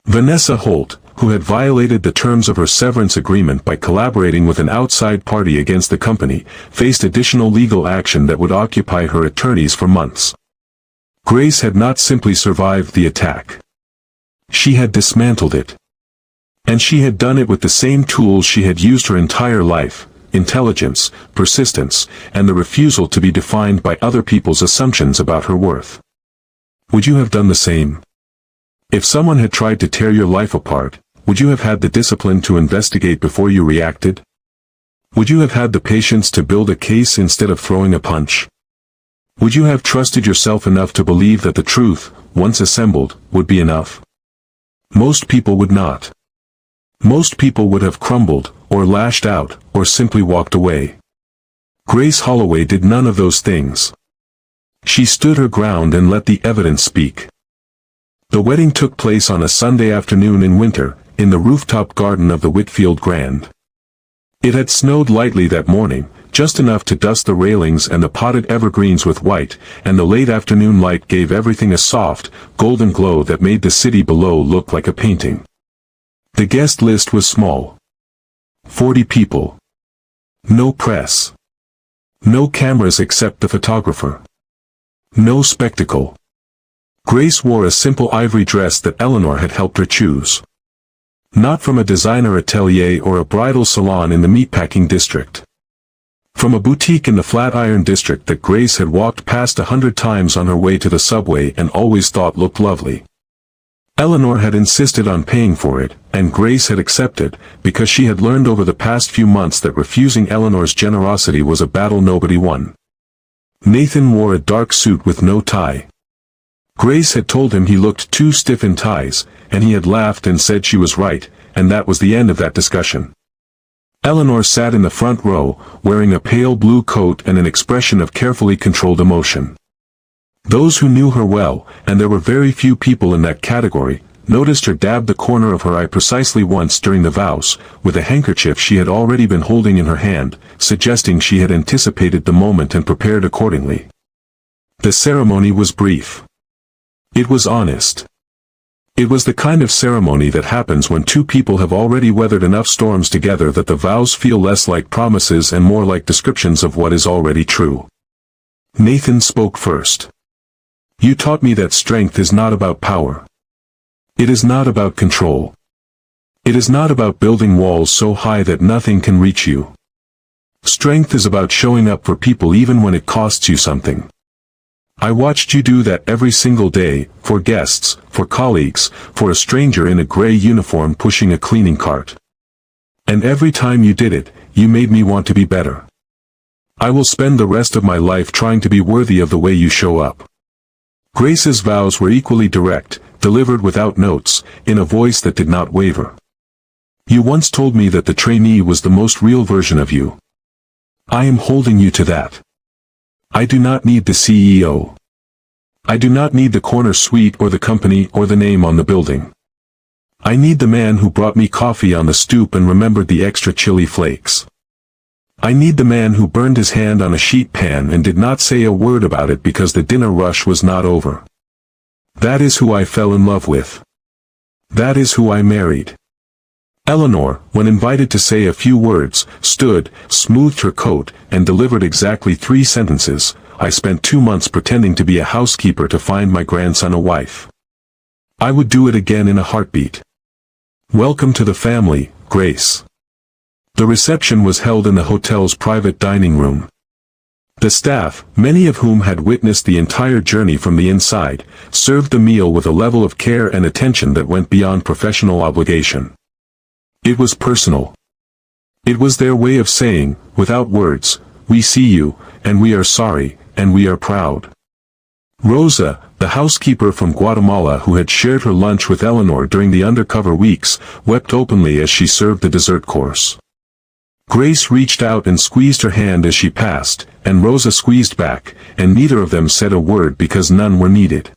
Speaker 1: Vanessa Holt, who had violated the terms of her severance agreement by collaborating with an outside party against the company, faced additional legal action that would occupy her attorneys for months. Grace had not simply survived the attack. She had dismantled it. And she had done it with the same tools she had used her entire life: intelligence, persistence, and the refusal to be defined by other people's assumptions about her worth. Would you have done the same? If someone had tried to tear your life apart, would you have had the discipline to investigate before you reacted? Would you have had the patience to build a case instead of throwing a punch? Would you have trusted yourself enough to believe that the truth, once assembled, would be enough? Most people would not. Most people would have crumbled, or lashed out, or simply walked away. Grace Holloway did none of those things. She stood her ground and let the evidence speak. The wedding took place on a Sunday afternoon in winter, in the rooftop garden of the Whitfield Grand. It had snowed lightly that morning, just enough to dust the railings and the potted evergreens with white, and the late afternoon light gave everything a soft, golden glow that made the city below look like a painting. The guest list was small. 40 people. No press. No cameras except the photographer. No spectacle. Grace wore a simple ivory dress that Eleanor had helped her choose. Not from a designer atelier or a bridal salon in the meatpacking district. From a boutique in the Flatiron district that Grace had walked past 100 times on her way to the subway and always thought looked lovely. Eleanor had insisted on paying for it, and Grace had accepted, because she had learned over the past few months that refusing Eleanor's generosity was a battle nobody won. Nathan wore a dark suit with no tie. Grace had told him he looked too stiff in ties, and he had laughed and said she was right, and that was the end of that discussion. Eleanor sat in the front row, wearing a pale blue coat and an expression of carefully controlled emotion. Those who knew her well, and there were very few people in that category, noticed her dab the corner of her eye precisely once during the vows, with a handkerchief she had already been holding in her hand, suggesting she had anticipated the moment and prepared accordingly. The ceremony was brief. It was honest. It was the kind of ceremony that happens when two people have already weathered enough storms together that the vows feel less like promises and more like descriptions of what is already true. Nathan spoke first. You taught me that strength is not about power. It is not about control. It is not about building walls so high that nothing can reach you. Strength is about showing up for people even when it costs you something. I watched you do that every single day, for guests, for colleagues, for a stranger in a gray uniform pushing a cleaning cart. And every time you did it, you made me want to be better. I will spend the rest of my life trying to be worthy of the way you show up. Grace's vows were equally direct, delivered without notes, in a voice that did not waver. You once told me that the trainee was the most real version of you. I am holding you to that. I do not need the CEO. I do not need the corner suite or the company or the name on the building. I need the man who brought me coffee on the stoop and remembered the extra chili flakes. I need the man who burned his hand on a sheet pan and did not say a word about it because the dinner rush was not over. That is who I fell in love with. That is who I married. Eleanor, when invited to say a few words, stood, smoothed her coat, and delivered exactly 3 sentences. I spent 2 months pretending to be a housekeeper to find my grandson a wife. I would do it again in a heartbeat. Welcome to the family, Grace. The reception was held in the hotel's private dining room. The staff, many of whom had witnessed the entire journey from the inside, served the meal with a level of care and attention that went beyond professional obligation. It was personal. It was their way of saying, without words, we see you, and we are sorry, and we are proud. Rosa, the housekeeper from Guatemala who had shared her lunch with Eleanor during the Undercover weeks, wept openly as she served the dessert course. Grace reached out and squeezed her hand as she passed, and Rosa squeezed back, and neither of them said a word because none were needed.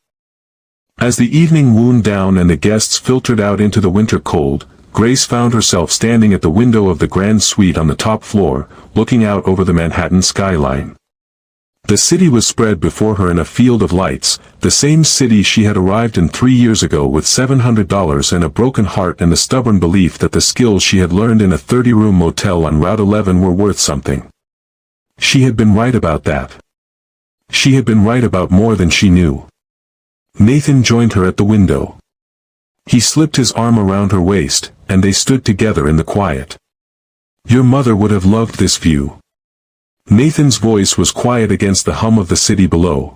Speaker 1: As the evening wound down and the guests filtered out into the winter cold, Grace found herself standing at the window of the grand suite on the top floor, looking out over the Manhattan skyline. The city was spread before her in a field of lights, the same city she had arrived in 3 years ago with $700 and a broken heart and the stubborn belief that the skills she had learned in a 30-room motel on Route 11 were worth something. She had been right about that. She had been right about more than she knew. Nathan joined her at the window. He slipped his arm around her waist, and they stood together in the quiet. Your mother would have loved this view. Nathan's voice was quiet against the hum of the city below.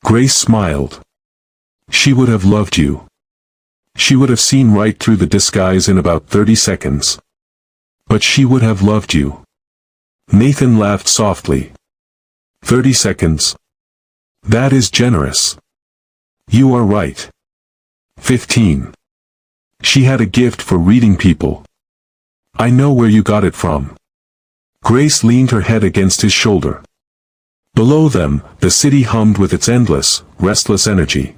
Speaker 1: Grace smiled. She would have loved you. She would have seen right through the disguise in about 30 seconds. But she would have loved you. Nathan laughed softly. 30 seconds. That is generous. You are right. 15. She had a gift for reading people. I know where you got it from. Grace leaned her head against his shoulder. Below them, the city hummed with its endless, restless energy.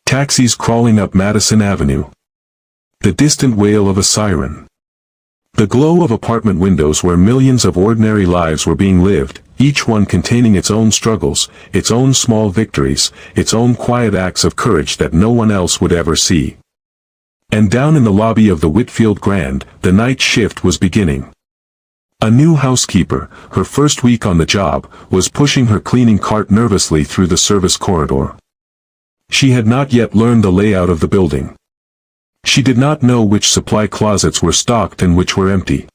Speaker 1: Taxis crawling up Madison Avenue. The distant wail of a siren. The glow of apartment windows where millions of ordinary lives were being lived, each one containing its own struggles, its own small victories, its own quiet acts of courage that no one else would ever see. And down in the lobby of the Whitfield Grand, the night shift was beginning. A new housekeeper, her first week on the job, was pushing her cleaning cart nervously through the service corridor. She had not yet learned the layout of the building. She did not know which supply closets were stocked and which were empty.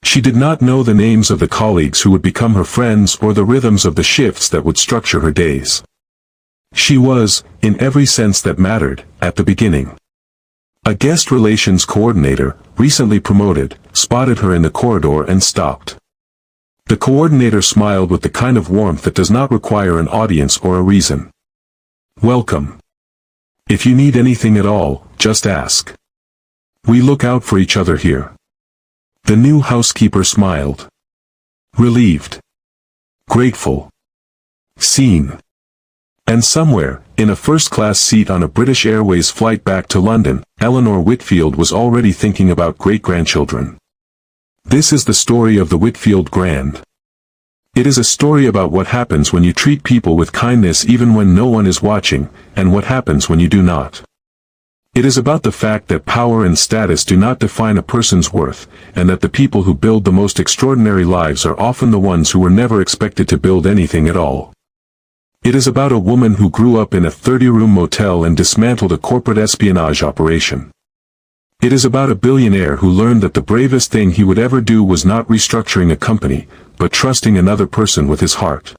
Speaker 1: She did not know the names of the colleagues who would become her friends or the rhythms of the shifts that would structure her days. She was, in every sense that mattered, at the beginning. A guest relations coordinator, recently promoted, spotted her in the corridor and stopped. The coordinator smiled with the kind of warmth that does not require an audience or a reason. "Welcome. If you need anything at all, just ask. We look out for each other here." The new housekeeper smiled. Relieved. Grateful. Seen. And somewhere, in a first-class seat on a British Airways flight back to London, Eleanor Whitfield was already thinking about great-grandchildren. This is the story of the Whitfield Grand. It is a story about what happens when you treat people with kindness even when no one is watching, and what happens when you do not. It is about the fact that power and status do not define a person's worth, and that the people who build the most extraordinary lives are often the ones who were never expected to build anything at all. It is about a woman who grew up in a 30-room motel and dismantled a corporate espionage operation. It is about a billionaire who learned that the bravest thing he would ever do was not restructuring a company, but trusting another person with his heart.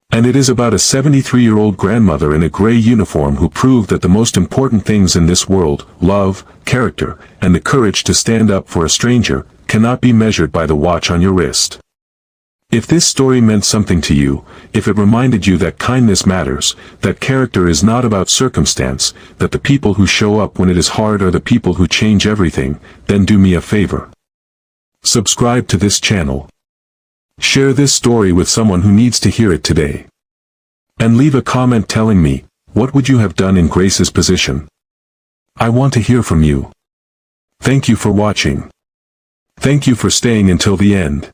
Speaker 1: And it is about a 73-year-old grandmother in a gray uniform who proved that the most important things in this world, love, character, and the courage to stand up for a stranger, cannot be measured by the watch on your wrist. If this story meant something to you, if it reminded you that kindness matters, that character is not about circumstance, that the people who show up when it is hard are the people who change everything, then do me a favor. Subscribe to this channel. Share this story with someone who needs to hear it today. And leave a comment telling me, what would you have done in Grace's position? I want to hear from you. Thank you for watching. Thank you for staying until the end.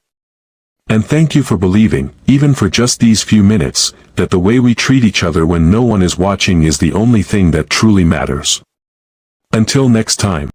Speaker 1: And thank you for believing, even for just these few minutes, that the way we treat each other when no one is watching is the only thing that truly matters. Until next time.